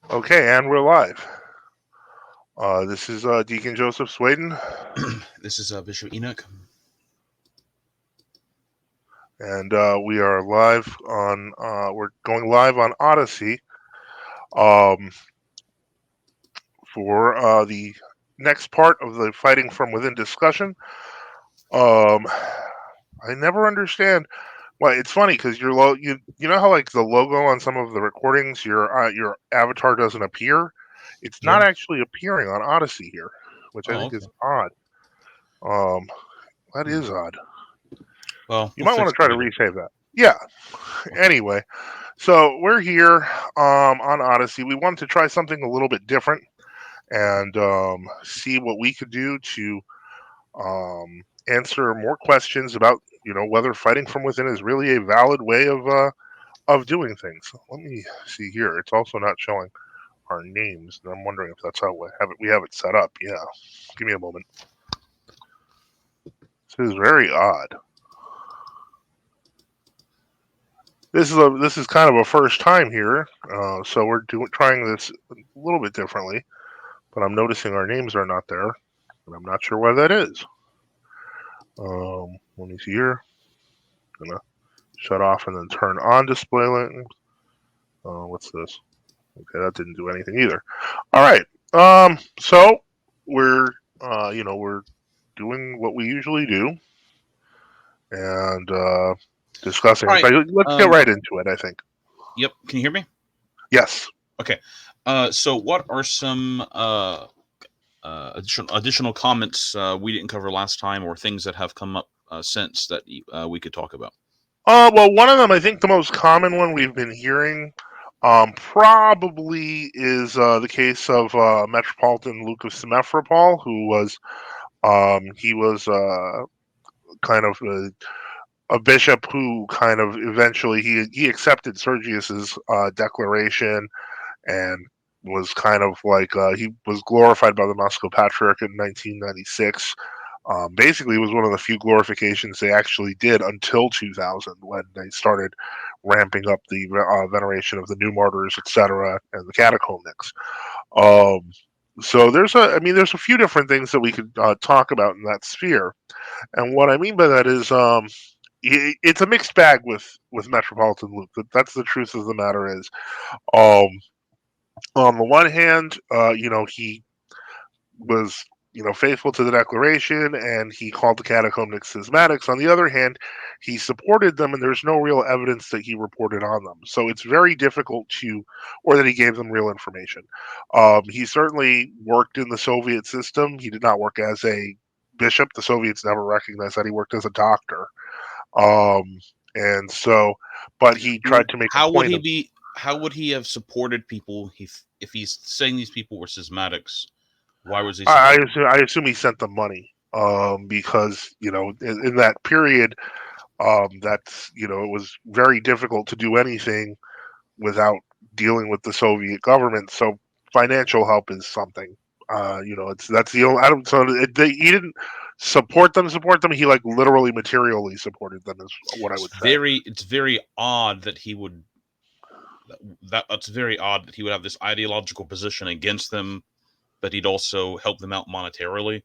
Okay, and we're live. This is Deacon Joseph Swayden, This is Bishop Enoch. and we are live on. We're going live on Odysee um, for the next part of the Fighting from Within discussion. Um, I never understand. Well, it's funny because you know how like the logo on some of the recordings, your avatar doesn't appear. It's not Yeah. actually appearing on Odysee here, which I Oh, think is okay. odd. Um, that Hmm. is odd. Well, You we'll might want fix to it try to later. resave that. Yeah. Okay. Anyway, so we're here on Odyssey. We wanted to try something a little bit different and see what we could do to answer more questions about whether fighting from within is really a valid way of doing things. Let me see here. It's also not showing our names, and I'm wondering if that's how we have it set up. Yeah, give me a moment. This is very odd. This is kind of a first time here, so we're trying this a little bit differently. But I'm noticing our names are not there, and I'm not sure why that is. Let me see here. Gonna shut off and then turn on display link. What's this? Okay, that didn't do anything either. All right. So we're we're doing what we usually do and discussing. All In right. fact, let's get Um. right into it. I think. Yep. Can you hear me? Yes. Okay. So, what are some additional comments we didn't cover last time, or things that have come up since that we could talk about? Well, one of them, I think the most common one we've been hearing, probably is the case of Metropolitan Lucas Simferopol, who was he was kind of a bishop who kind of eventually he accepted Sergius's declaration and was kind of like he was glorified by the Moscow Patriarch in 1996. Basically, it was one of the few glorifications they actually did until 2000 when they started ramping up the veneration of the new martyrs, etc., and the catacomnics. Um, so there's a few different things that we could talk about in that sphere, and what I mean by that is it's a mixed bag with Metropolitan Luke. That's the truth of the matter is. Um, on the one hand, he was faithful to the declaration and he called the catacomnic schismatics. On the other hand, he supported them and there's no real evidence that he reported on them, so it's very difficult to, or that he gave them real information. He certainly worked in the Soviet system. He did not work as a bishop. The Soviets never recognized that. He worked as a doctor. um, and so, but he tried to make a How would point he of. be? How would he have supported people if he's saying these people were schismatics? Why was he supporting them? I assume he sent them money, because in that period, that's it was very difficult to do anything without dealing with the Soviet government. So financial help is something. It's that's the only. I don't. So he didn't support them. He like literally materially supported them is what I would say. It's very odd that he would that's very odd that he would have this ideological position against them, but he'd also help them out monetarily.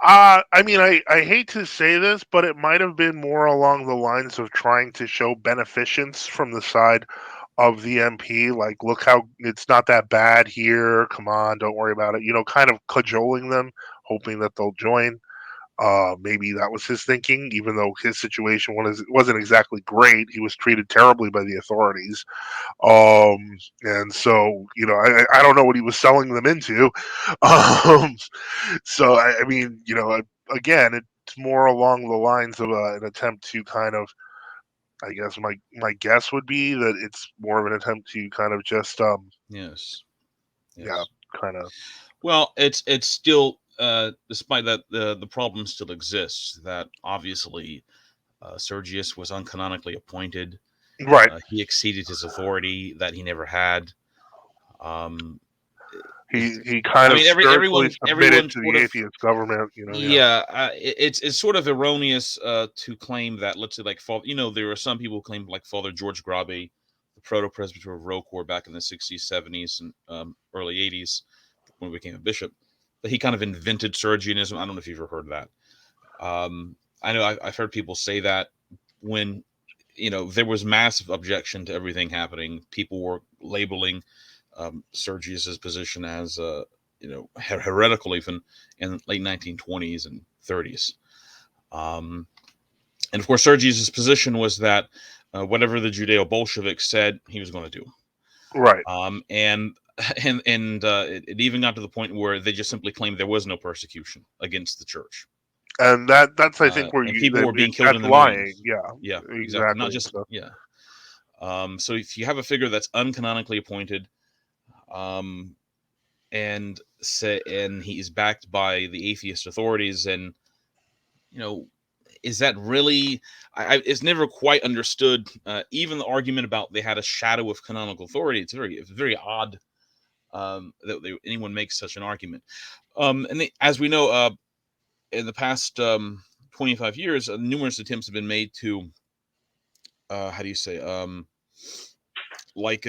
I mean, I hate to say this, but it might have been more along the lines of trying to show beneficence from the side of the MP. Like, look how it's not that bad here. Come on, don't worry about it. Kind of cajoling them, hoping that they'll join. Maybe that was his thinking, even though his situation wasn't exactly great. He was treated terribly by the authorities. And so, I don't know what he was selling them into. Um, so, I mean, again, it's more along the lines of an attempt to kind of, I guess my guess would be that it's more of an attempt to kind of just, Yes, yeah, yes. kind of. Well, it's still despite that the problem still exists. That obviously Sergius was uncanonically appointed. Right. He exceeded his authority that he never had. Um, it, He kind I of mean, spiritually submitted everyone to sort the of atheist government. Yeah. yeah. It's sort of erroneous to claim that. Let's say like Father, there are some people who claim like Father George Grabe, the proto-presbyter of Rocor back in the 60s, 70s, and early 80s when he became a bishop. But he kind of invented Sergianism. I don't know if you've ever heard of that. I know I've heard people say that when, there was massive objection to everything happening. People were labeling Sergius's position as, heretical even in late 1920s and 30s. And of course, Sergius's position was that whatever the Judeo-Bolsheviks said, he was going to do. Right. And it even got to the point where they just simply claimed there was no persecution against the church. And that's I think where and people were being killed that's in the lying. millions. Yeah. Yeah, exactly. Not Exactly. just So if you have a figure that's uncanonically appointed, and he's backed by the atheist authorities, and is that really? It's never quite understood. Even the argument about they had a shadow of canonical authority. It's very odd that anyone makes such an argument. As we know, in the past 25 years, numerous attempts have been made to, how do you say, like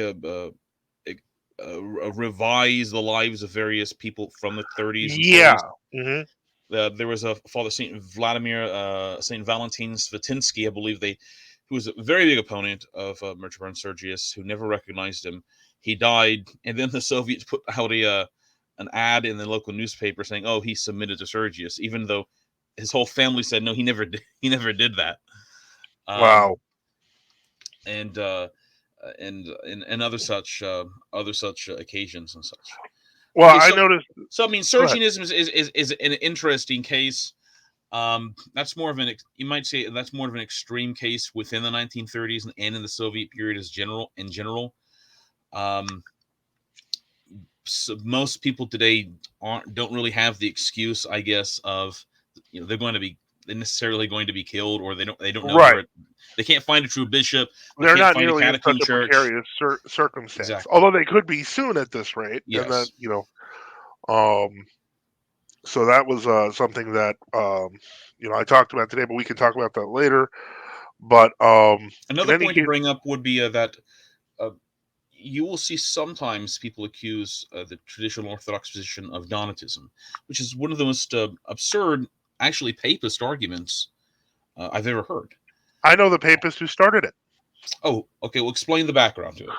revise the lives of various people from the 30s and Yeah. 40s. Mm-hmm. There was a Father Saint Valentin Svetinsky, I believe, who was a very big opponent of Mircea Sergius, who never recognized him. He died, and then the Soviets put out an ad in the local newspaper saying, "Oh, he submitted to Sergius," even though his whole family said no, he never did. He never did that. Wow. And other such occasions and such. Well, Okay, I so noticed. I mean, Go ahead. Sergianism is an interesting case. That's more of you might say that's more of an extreme case within the 1930s and in the Soviet period in general. So most people today don't really have the excuse, I guess, of they're necessarily going to be killed, or they don't know Right. where they can't find a true bishop, they They're can't not find a nearly in such catacomb a church. precarious circumstance, Exactly. although they could be soon at this rate. And then, Yes. so that was something that I talked about today, but we can talk about that later. But in Another any point to case, bring up would be that uh, you will see sometimes people accuse the traditional Orthodox position of Donatism, which is one of the most absurd, actually papist arguments I've ever heard. I know the papist who started it. Oh, okay. Well, explain the background to it.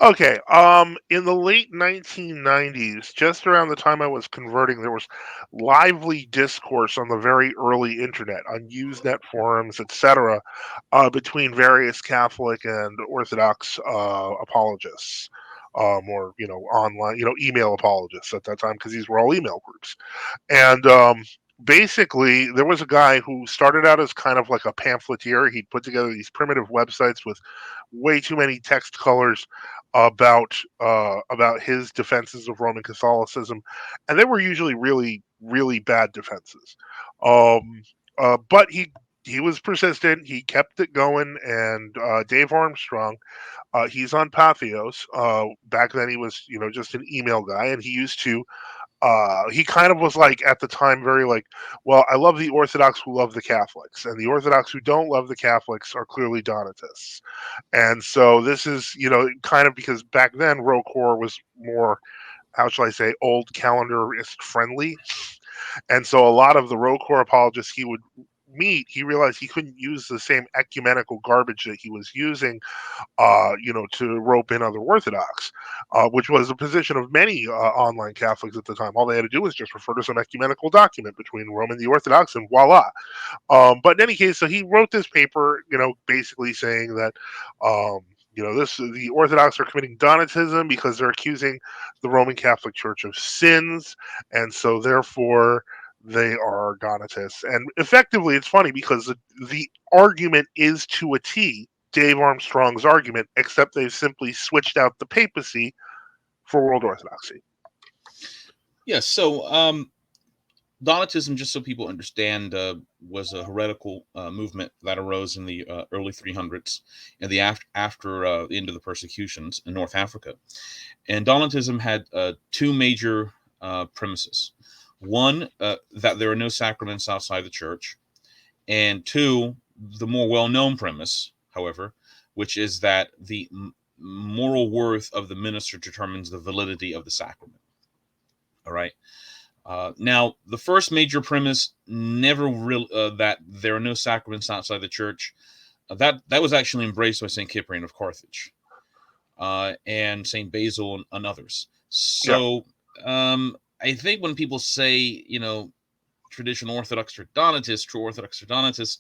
Okay. In the late 1990s, just around the time I was converting, there was lively discourse on the very early internet, on Usenet forums, etc., between various Catholic and Orthodox apologists, or online, email apologists at that time, because these were all email groups. And basically, there was a guy who started out as kind of like a pamphleteer. He'd put together these primitive websites with way too many text colors about his defenses of Roman Catholicism, and they were usually really really bad defenses. Um, but he was persistent. He kept it going, and Dave Armstrong, he's on Pathos. Back then, he was just an email guy, and he used to he kind of was like at the time very like, well, I love the Orthodox who love the Catholics, and the Orthodox who don't love the Catholics are clearly Donatists. And so this is, kind of because back then Rocor was more, how shall I say, old calendarist friendly. And so a lot of the Rocor apologists he would meet, he realized he couldn't use the same ecumenical garbage that he was using, to rope in other Orthodox, which was a position of many online Catholics at the time. All they had to do was just refer to some ecumenical document between Rome and the Orthodox, and voila. But in any case, so he wrote this paper, basically saying that, the Orthodox are committing Donatism because they're accusing the Roman Catholic Church of sins, and so therefore they are Donatists. And effectively, it's funny because the argument is to a T Dave Armstrong's argument, except they've simply switched out the papacy for world orthodoxy. Yes. So, Donatism, just so people understand, was a heretical movement that arose in the early 300s, and after the end of the persecutions in North Africa. And Donatism had two major premises. One, that there are no sacraments outside the church, and two, the more well-known premise, however, which is that the moral worth of the minister determines the validity of the sacrament. All right. Now, the first major premise, never real that there are no sacraments outside the church, that was actually embraced by Saint Cyprian of Carthage, and Saint Basil and others. Yeah. So I think when people say, traditional Orthodox or Donatist, true Orthodox or Donatist,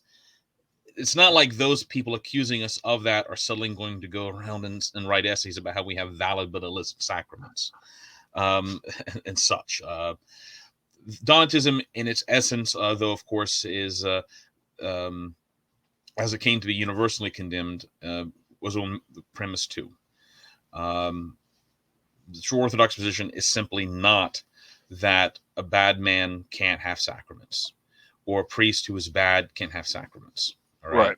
it's not like those people accusing us of that are suddenly going to go around and write essays about how we have valid but illicit sacraments, and such. Donatism, in its essence, though, of course, is um, as it came to be universally condemned, was on the premise too. The true Orthodox position is simply not that a bad man can't have sacraments, or a priest who is bad can't have sacraments. All right.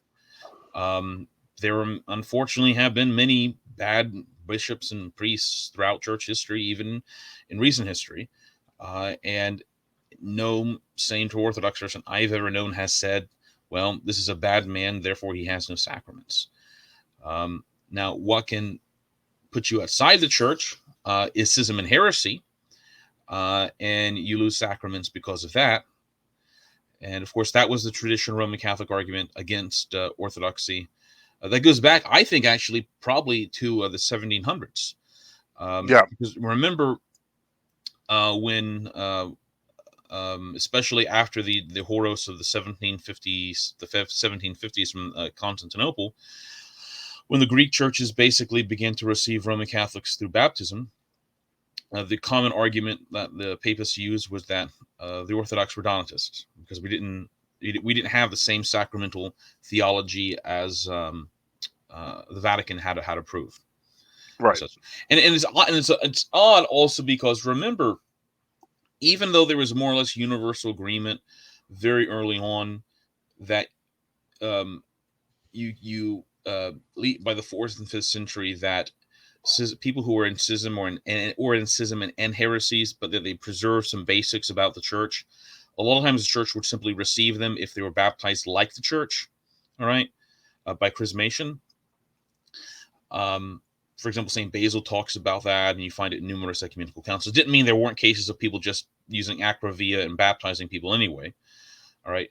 Right. There unfortunately have been many bad bishops and priests throughout church history, even in recent history, and no saint or Orthodox person I've ever known has said, well, this is a bad man, therefore he has no sacraments. Now, what can put you outside the church is schism and heresy, and you lose sacraments because of that. And of course, that was the traditional Roman Catholic argument against orthodoxy. That goes back, I think, actually, probably to the 1700s. Yeah. Because remember when, especially after the horrors of the 1750s from Constantinople, when the Greek churches basically began to receive Roman Catholics through baptism, the common argument that the papists used was that the Orthodox were Donatists, because we didn't have the same sacramental theology as the Vatican had to prove. Right. So, and it's odd also because, remember, even though there was more or less universal agreement very early on that you by the 4th and 5th century that people who were in schism or in schism and heresies, but that they preserved some basics about the church, a lot of times the church would simply receive them if they were baptized like the church, all right, by chrismation. For example, St. Basil talks about that, and you find it in numerous ecumenical councils. It didn't mean there weren't cases of people just using acra via and baptizing people anyway, all right.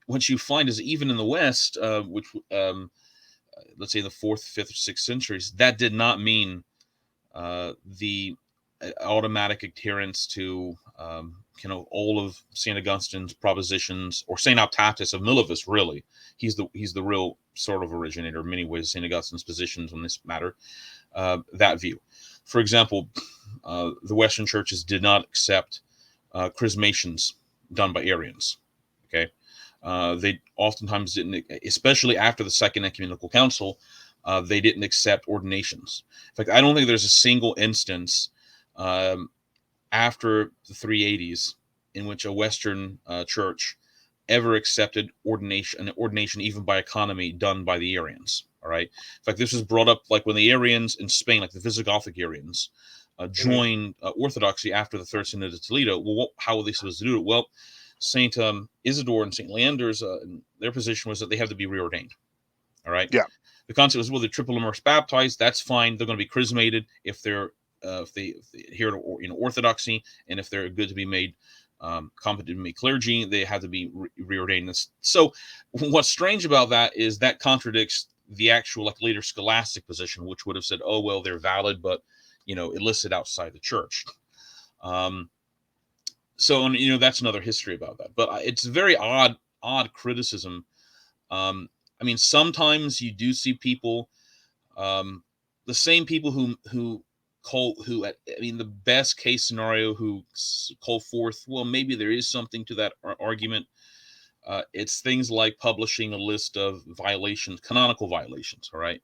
What you find is even in the West, which let's say in the 4th, 5th, 6th centuries, that did not mean the automatic adherence to all of St. Augustine's propositions, or St. Optatus of Milevis. Really, he's the real sort of originator in many ways of St. Augustine's positions on this matter. That view, for example, the Western churches did not accept chrismations done by Arians. Okay. They oftentimes didn't, especially after the Second Ecumenical Council, they didn't accept ordinations. In fact, I don't think there's a single instance after the 380s in which a Western church ever accepted an ordination even by economy done by the Arians. All right. In fact, this was brought up like when the Arians in Spain, like the Visigothic Arians, joined Orthodoxy after the Third Synod of Toledo. Well, how were they supposed to do it? Well, Saint Isidore and Saint Leander's, their position was that they have to be reordained. All right. Yeah. The concept was, well, they're triple immersed baptized. That's fine. They're going to be chrismated if they adhere to orthodoxy, and if they're good to be made competent to be clergy, they have to be reordained. So, what's strange about that is that contradicts the actual like later scholastic position, which would have said, oh well, they're valid, but illicit outside the church. So, that's another history about that. But it's a very odd criticism. I mean, sometimes you do see people, the same people who the best case scenario who call forth, well, maybe there is something to that argument. It's things like publishing a list of violations, canonical violations, all right?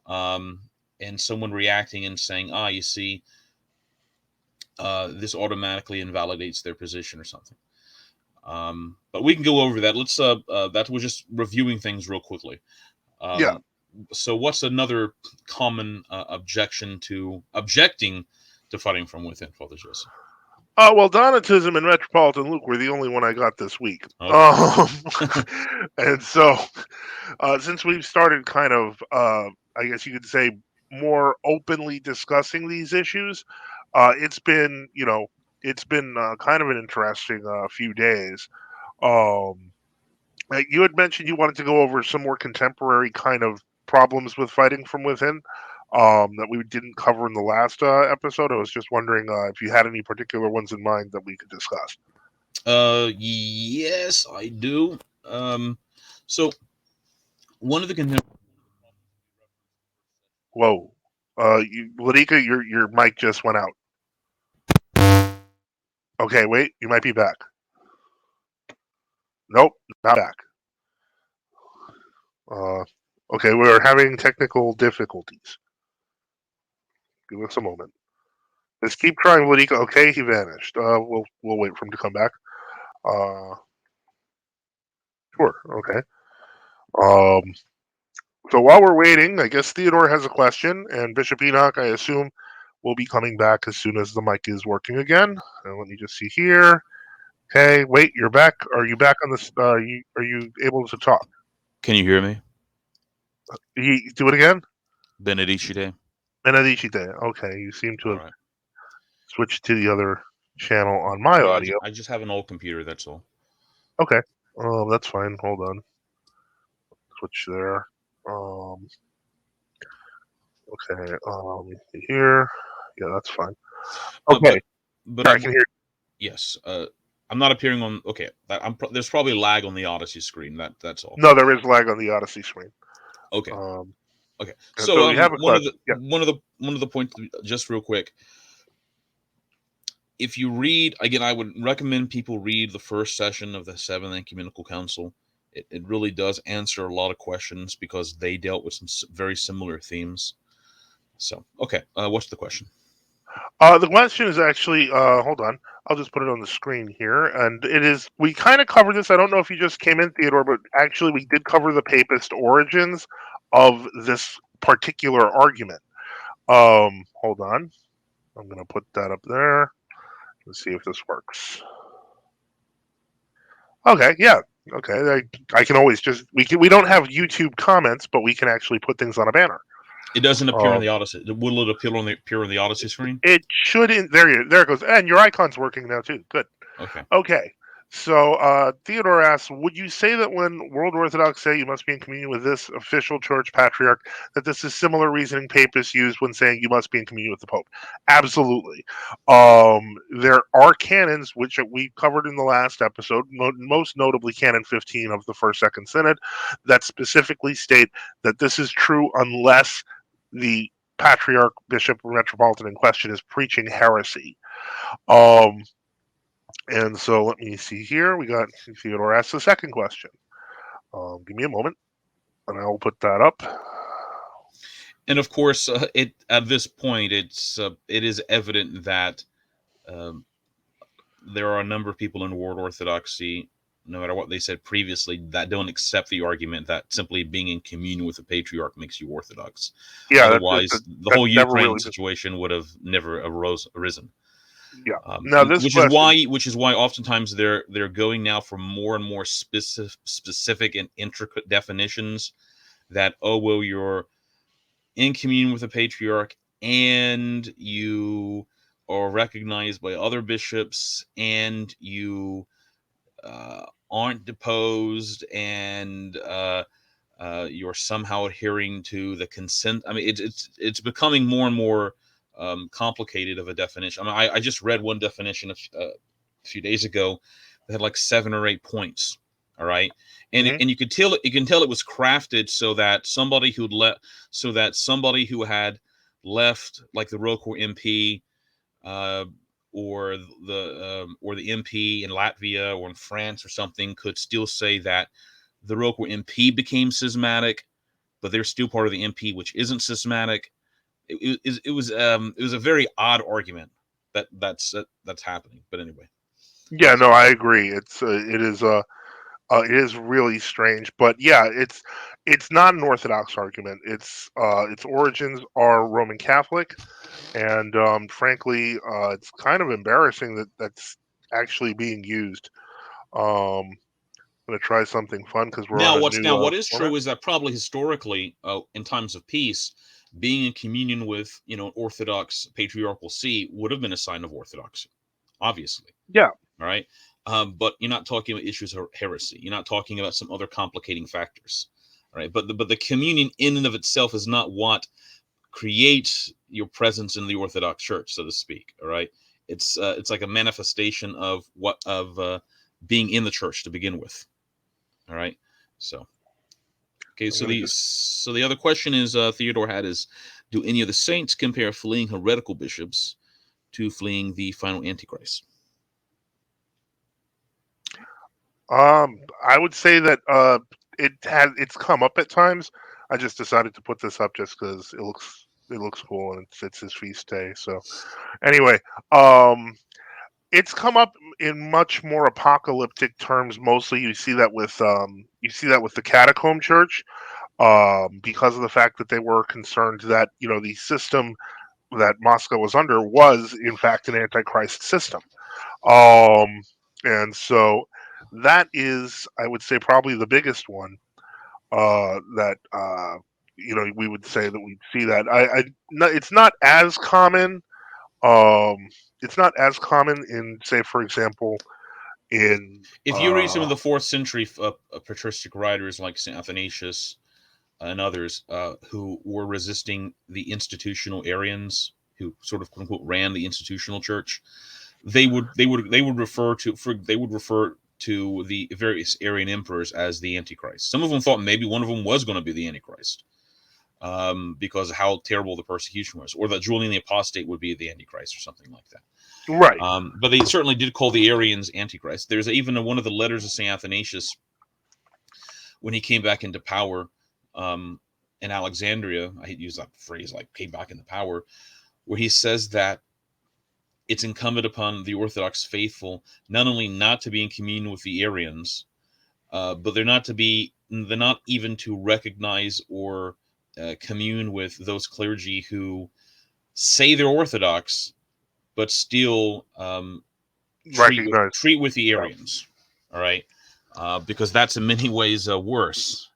And someone reacting and saying, you see, this automatically invalidates their position or something. But we can go over that. Let's that was just reviewing things real quickly. Yeah. So what's another common objecting to fighting from within, Father Joseph? Well, Donatism and Metropolitan Luke were the only one I got this week. Okay. And so, since we've started kind of, I guess you could say, more openly discussing these issues. It's been, it's been kind of an interesting few days. Um, you had mentioned you wanted to go over some more contemporary kind of problems with fighting from within that we didn't cover in the last episode. I was just wondering if you had any particular ones in mind that we could discuss. Yes, I do. So one of the Whoa, Ladika, your mic just went out. Okay, wait, you might be back. Nope, not back. Uh, okay, we're having technical difficulties. Give us a moment. Just keep trying, Ladika. Okay, he vanished. We'll wait for him to come back. Uh, sure. Okay. Um, so while we're waiting, I guess Theodore has a question, and Bishop Enoch, I assume, will be coming back as soon as the mic is working again. And let me just see here. Okay, wait, you're back. Are you back on this? Are you able to talk? Can you hear me? Do it again. Benedicite. Benedicite. Okay, you seem to All have right. switched to the other channel on my Yeah, audio. I just have an old computer. That's all. Okay. That's fine. Hold on. Switch there. Um, okay. Here. Yeah, that's fine. Uh, Okay. but but Here, I I can hear. yes. I'm not appearing on. Okay, there's probably lag on the Odyssey screen. That's all. No, there is lag on the Odyssey screen. Okay. Um, Okay. and So so you have a one of question. the Yeah. one of the points, just real quick, if you read again, I would recommend people read the first session of the Seventh Ecumenical Council. It really does answer a lot of questions because they dealt with some very similar themes. So, okay, what's the question? The question is actually, hold on. I'll just put it on the screen here, and it is. We kind of covered this. I don't know if you just came in, Theodore, but actually, we did cover the papist origins of this particular argument. Hold on. I'm going to put that up there. Let's see if this works. Okay, yeah. Okay, I can always just we don't have YouTube comments, but we can actually put things on a banner. It doesn't appear in Um, the Odyssey. Will it appear on the Odyssey screen? it should. There it goes, and your icon's working now too. Good. Okay. Okay. So Theodore asks, would you say that when World Orthodox say you must be in communion with this official church patriarch, that this is similar reasoning papists use when saying you must be in communion with the Pope? Absolutely. There are canons, which we covered in the last episode, most notably Canon 15 of the First Second Synod, that specifically state that this is true unless the patriarch, bishop, or metropolitan in question is preaching heresy. Um, and so let me see here. We got Theodore asked the second question. Give me a moment, and I will put that up. And of course, it at this point, it is evident that um, there are a number of people in World Orthodoxy, no matter what they said previously, that don't accept the argument that simply being in communion with the patriarch makes you Orthodox. Yeah, Otherwise, the that's whole never Ukraine really been. situation would have never arisen. Yeah. Now this Which is question. why oftentimes they're going now for more and more specific and intricate definitions. That, oh well, you're in communion with the patriarch and you are recognized by other bishops and you aren't deposed and you're somehow adhering to the consent. I mean, it's becoming more and more complicated of a definition. I mean, I just read one definition a few days ago that had like 7 or 8 points. All right, Mm-hmm. and you can tell it was crafted so that somebody who had left, like the Rocor MP, uh, or the MP in Latvia or in France or something, could still say that the Rocor MP became schismatic, but they're still part of the MP, which isn't schismatic. It was a very odd argument that's happening. But anyway, Yeah, no, I agree. It is really strange, but yeah, it's not an Orthodox argument. Its origins are Roman Catholic, and frankly, it's kind of embarrassing that that's actually being used. I'm gonna try something fun because we're on a new what is format. true is that probably historically, in times of peace, being in communion with, an Orthodox patriarchal see would have been a sign of orthodoxy, obviously. Yeah. All right. But you're not talking about issues of heresy. You're not talking about some other complicating factors. All right. But the communion in and of itself is not what creates your presence in the Orthodox Church, so to speak. All right. It's like a manifestation of being in the church to begin with. All right. So okay. I'm So gonna the just. so the other question is Theodore had is, do any of the saints compare fleeing heretical bishops to fleeing the final Antichrist? I would say that it's come up at times. I just decided to put this up just because it looks cool and it's his feast day. So anyway, um, it's come up in much more apocalyptic terms. Mostly, you see that with the Catacomb Church, because of the fact that they were concerned that the system that Moscow was under was in fact an antichrist system. Um, and so that is, I would say, probably the biggest one that we would say that we see that. No, it's not as common. Um, it's not as common in, say, for example, in If you read some of the fourth century patristic writers like St. Athanasius and others who were resisting the institutional Arians, who sort of quote unquote ran the institutional church, they would refer to the various Arian emperors as the Antichrist. Some of them thought maybe one of them was going to be the Antichrist, because of how terrible the persecution was, or that Julian the Apostate would be the Antichrist or something like that. right, But they certainly did call the Arians Antichrist. There's even one of the letters of St. Athanasius when he came back into power, um, in Alexandria. I hate to use that phrase, like came back into power, where he says that it's incumbent upon the Orthodox faithful not only not to be in communion with the Arians, but they're not even to recognize or commune with those clergy who say they're Orthodox, but still recognize. treat with the Yeah, Arians. All right, because that's in many ways worse.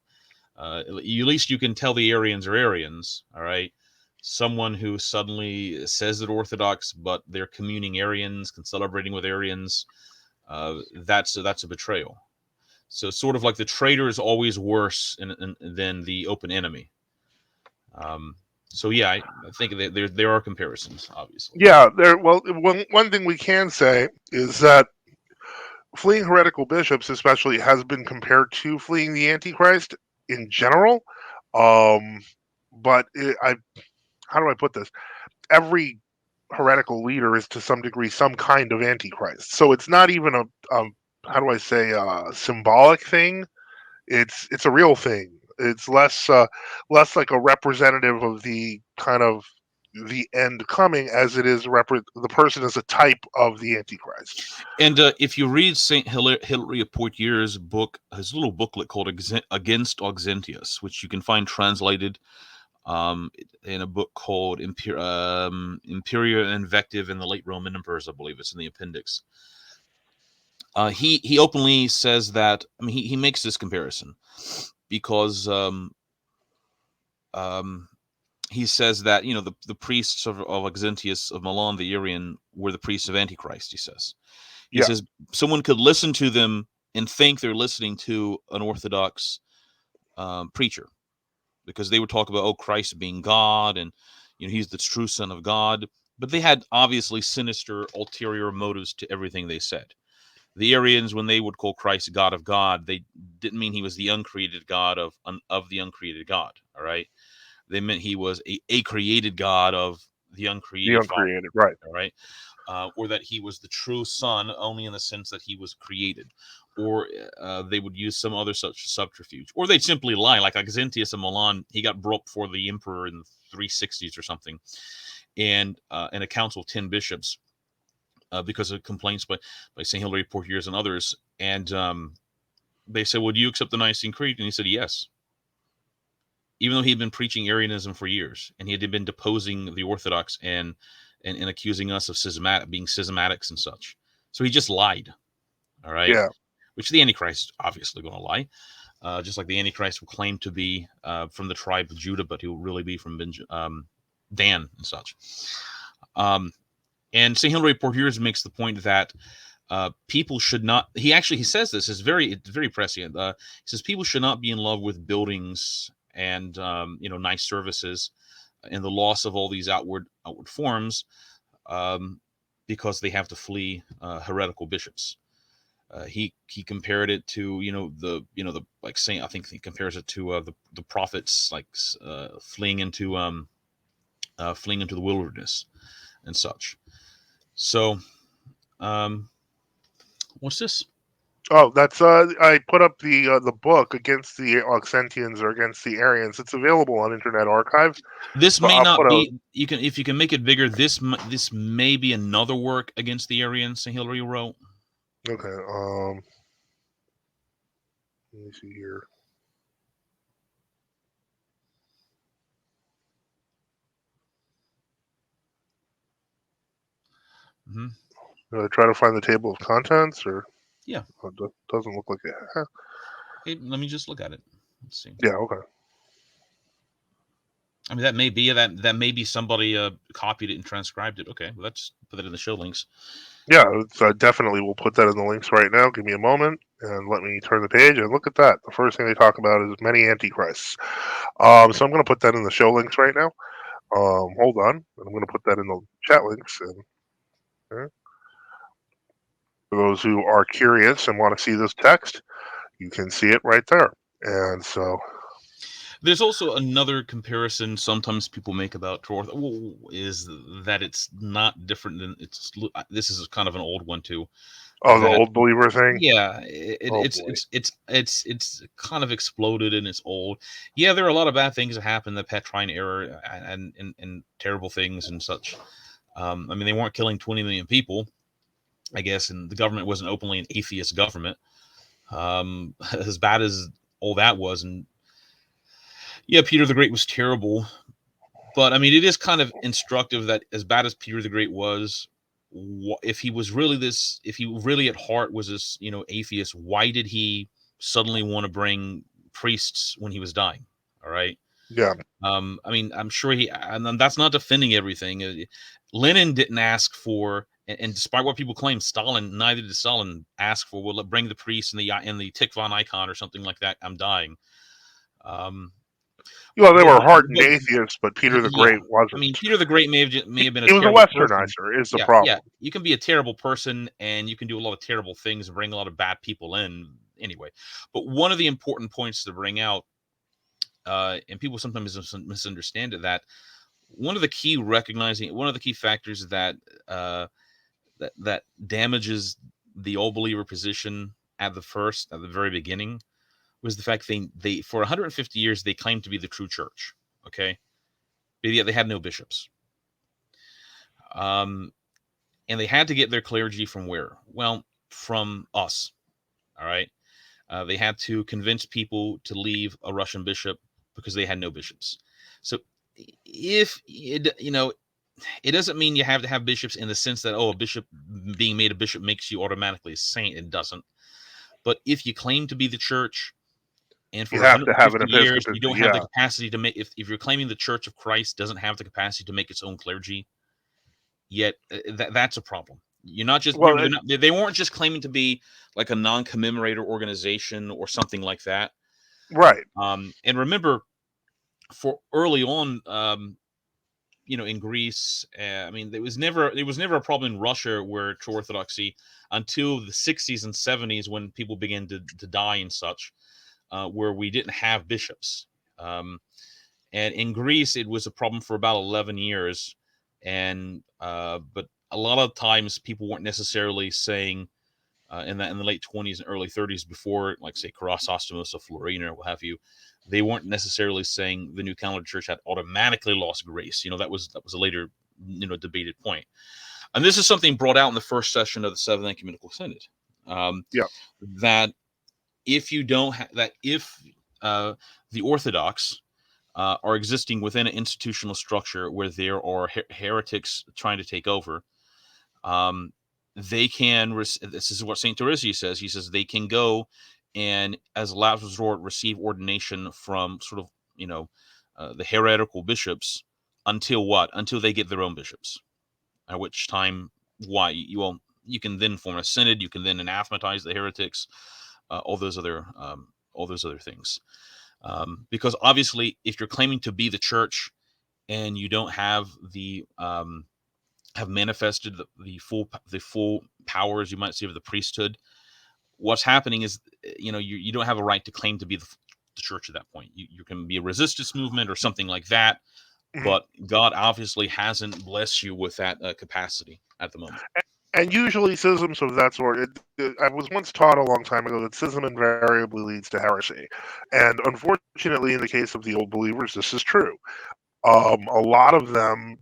At least you can tell the Arians are Arians. All right. Someone who suddenly says they're Orthodox, but they're communing Arians, can celebrating with Arians, that's a betrayal. So sort of like the traitor is always worse than the open enemy. Um, so yeah, I think that there are comparisons, obviously. yeah. Well, one thing we can say is that fleeing heretical bishops, especially, has been compared to fleeing the Antichrist in general. Um, but how do I put this? Every heretical leader is to some degree some kind of Antichrist. So it's not even a how do I say, symbolic thing. It's a real thing. It's less like a representative of the kind of the end coming, as it is the person is a type of the Antichrist. And if you read Saint Hilary of Poitiers' book, his little booklet called Against Auxentius, which you can find translated um, in a book called Imperia Invective in the Late Roman Emperors, I believe it's in the appendix. He openly says that, I mean, he makes this comparison because um, he says that the priests of Auxentius of Milan, the Arian, were the priests of Antichrist. He Yeah, says someone could listen to them and think they're listening to an Orthodox preacher, because they would talk about, oh, Christ being God, and he's the true Son of God, but they had obviously sinister ulterior motives to everything they said. The Arians, when they would call Christ God of God, they didn't mean he was the uncreated God of the uncreated God. All right, they meant he was a created God of the the uncreated Father. uncreated, right? All right, or that he was the true Son only in the sense that he was created, or they would use some other such subterfuge, or they'd simply lie. Like Auxentius of Milan, he got brought before the emperor in the 360s or something, and in a council of 10 bishops, because of complaints by St. Hilary Poitiers and others, and they said, "Would you accept the Nicene Creed?" And he said, "Yes." Even though he had been preaching Arianism for years, and he had been deposing the Orthodox and accusing us of being schismatics and such. So he just lied. All right. Yeah, Which the Antichrist is obviously going to lie. just like the Antichrist will claim to be from the tribe of Judah, but he will really be from Dan and such. And St. Hilary Portiers makes the point that people should not. He says this is very prescient. He says people should not be in love with buildings and nice services, and the loss of all these outward forms, because they have to flee heretical bishops. He compared it to the like Saint. I think he compares it to the prophets like fleeing into the wilderness and such. So, what's this? Oh, that's I put up the book against the Auxentians or against the Arians. It's available on Internet Archive. This But may I'll not put out. be. You can if you can make it bigger. This may be another work against the Arians St. Hilary wrote. Okay. Let me see here. Mm-hmm. Try to find the table of contents, or Yeah. it doesn't look like it. Hey, let me just look at it. Let's see. Yeah. Okay. I mean, that may be somebody copied it and transcribed it. Okay, well, let's put it in the show links. Yeah, it's, definitely. We'll put that in the links right now. Give me a moment and let me turn the page and look at that. The first thing they talk about is many antichrists. So I'm going to put that in the show links right now. Hold on, I'm going to put that in the chat links. And for those who are curious and want to see this text, you can see it right there. And so there's also another comparison sometimes people make about Torth is that it's not different than this is kind of an old one too. the That old believer thing. yeah, Oh boy. it's kind of exploded and it's old. Yeah, there are a lot of bad things that happen, the Petrine era and terrible things and such. I mean, they weren't killing 20 million people, I guess, and the government wasn't openly an atheist government. As bad as all that was, and yeah, Peter the Great was terrible, but I mean, it is kind of instructive that as bad as Peter the Great was, if he really at heart was this, atheist, why did he suddenly want to bring priests when he was dying? All right. Yeah. I mean, I'm sure and that's not defending everything. Lenin didn't ask for, and despite what people claim, neither did Stalin ask for, well, bring the priest and the Tikvan icon or something like that. I'm dying. Well, they But, were hardened but atheists, but Peter the yeah, Great I wasn't. mean, Peter the Great may have been a He was a terrible person. westernizer, is the Yeah, problem. you can be a terrible person and you can do a lot of terrible things and bring a lot of bad people in anyway. But one of the important points to bring out, and people sometimes misunderstand it, that one of the key factors that that damages the old believer position at the very beginning was the fact they for 150 years they claimed to be the true church. Okay, but yet they had no bishops. And they had to get their clergy from where? Well, from us. All right. They had to convince people to leave a Russian bishop because they had no bishops. So if it doesn't mean you have to have bishops in the sense that, a bishop being made a bishop makes you automatically a saint. It doesn't. But if you claim to be the church, and for You have to have an 150 years you episcopacy. don't have the Yeah. capacity to make, if you're claiming the Church of Christ doesn't have the capacity to make its own clergy, yet that's a problem. You're not just Well, remember, they weren't just claiming to be like a non-commemorator organization or something like that. right. And remember, for early on, in Greece, I mean, there was never a problem in Russia where true Orthodoxy until the 60s and 70s when people began to die and such, where we didn't have bishops. And in Greece, it was a problem for about 11 years. And but a lot of times people weren't necessarily saying in the late 20s and early 30s, before, like, say, Chrysostomos of Florina or what have you, they weren't necessarily saying the New Calendar Church had automatically lost grace. That was a later debated point. And this is something brought out in the first session of the Seventh Ecumenical Synod. Yeah. That if you don't that if the Orthodox are existing within an institutional structure where there are heretics trying to take over, they can. This is what Saint Odysee says. He says they can go and as a last resort, receive ordination from sort of, the heretical bishops until what? Until they get their own bishops. At which time, why you can then form a synod. You can then anathematize the heretics. All those other things. Because obviously, if you're claiming to be the church and you don't have manifested the full powers, you might say, of the priesthood, what's happening is, you don't have a right to claim to be the church at that point. You can be a resistance movement or something like that, Mhm. but God obviously hasn't blessed you with that capacity at the moment. And usually schisms of that sort, I was once taught a long time ago that schism invariably leads to heresy. And unfortunately, in the case of the old believers, this is true. A lot of them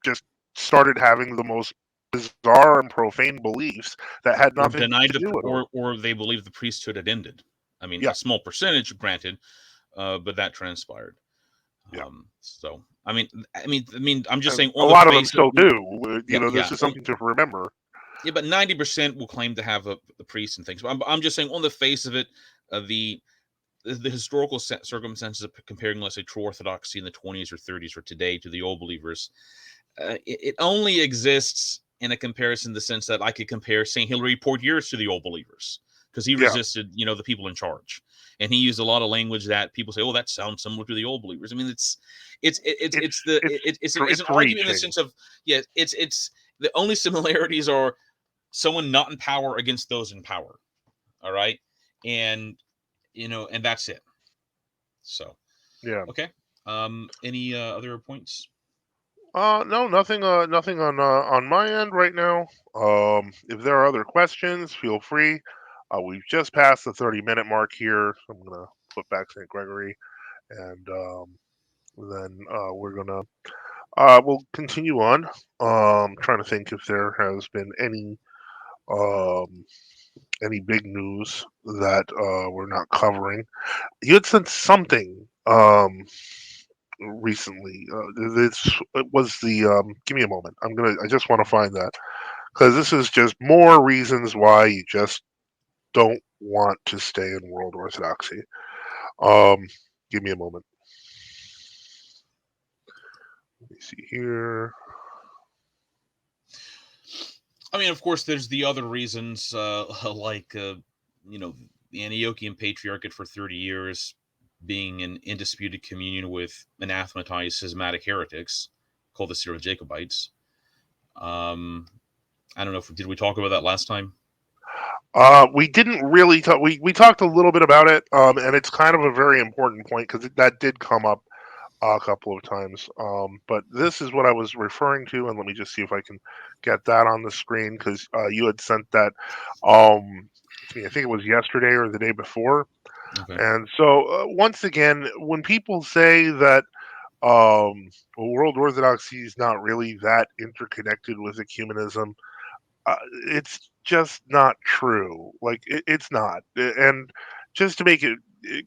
just started having the most bizarre and profane beliefs that had Or nothing to denied do with it. or they believed the priesthood had ended. I mean, Yeah, a small percentage, granted, but that transpired. yeah. So I'm just saying, A on the lot of them face of still it, do. yeah, This yeah, is something to remember. yeah, but 90% will claim to have the priest and things. But I'm just saying, on the face of it, the historical circumstances of comparing, let's say, true orthodoxy in the 20s or 30s or today to the old believers, it only exists in a comparison in the sense that I could compare St. Hilary Portiers to the old believers, because he Yeah, resisted, the people in charge, and he used a lot of language that people say, "Oh, that sounds similar to the old believers." I mean, it's it's an argument in the reaching. sense of, yeah, it's the only similarities are someone not in power against those in power. All right, and and that's it. So, Yeah. okay. Any other points? No, nothing. Nothing on my end right now. If there are other questions, feel free. We've just passed the 30-minute mark here. So I'm gonna put back St. Gregory, and then we're gonna we'll continue on. Trying to think if there has been um any big news that we're not covering. You had said something recently. This it was the give me a moment. I just want to find that because this is just more reasons why you just don't want to stay in world orthodoxy. Um, give me a moment. Let me see here. I mean, of course, there's the other reasons, like, the Antiochian Patriarchate for 30 years being in indisputed communion with anathematized schismatic heretics called the Syro-Jacobites. Um, I don't know if did we talk about that last time? We didn't really talk. We talked a little bit about it, and it's kind of a very important point because that did come up a couple of times. But this is what I was referring to, and let me just see if I can get that on the screen because you had sent that to me. I think it was yesterday or the day before. Okay. And so, once again, when people say that world orthodoxy is not really that interconnected with ecumenism, uh, it's just not true. Like it's not. And just to make it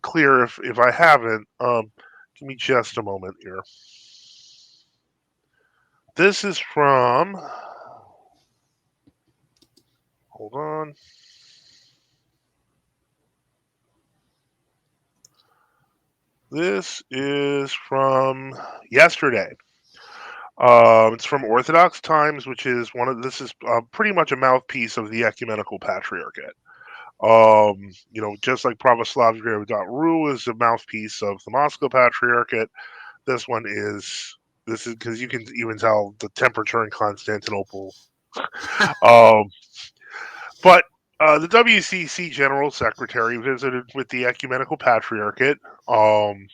clear, if I haven't, give me just a moment here. This is from. Hold on. This is from yesterday. It's from Orthodox Times, which is one of this is pretty much a mouthpiece of the ecumenical patriarchate. Just like pravoslavia.ru is a mouthpiece of the Moscow Patriarchate, this one is this is because you can even tell the temperature in Constantinople. Um, but the WCC General Secretary visited with the Ecumenical Patriarchate. Um,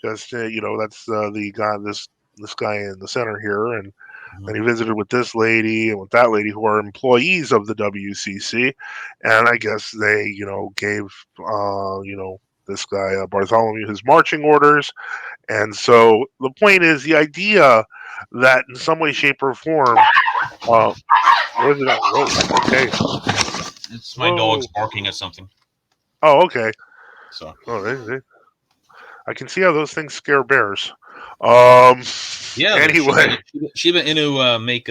that's the guy, this guy in the center here, and Mhm. then he visited with this lady and with that lady who are employees of the WCC, and I guess they gave this guy Bartholomew his marching orders, and so the point is the idea that in some way, shape, or form, uh, where did I? Whoa, okay, It's my dog's whoa, barking at something. oh, okay. So, Oh, I can see how those things scare bears. Um, yeah, the anyway, Shiba Inu make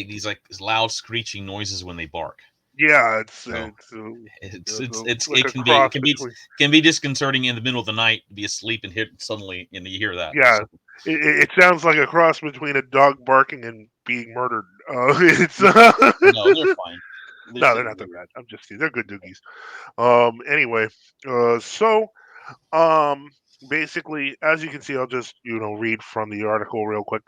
these like loud screeching noises when they bark. Yeah, So like a cross between. can be disconcerting in the middle of the night to be asleep and hear suddenly and you hear that. Yeah, So it sounds like a cross between a dog barking and being murdered. It's no, they're fine. no, they're not that bad. I'm just kidding. They're good doogies. Anyway, so um, basically, as you can see, I'll just read from the article real quick.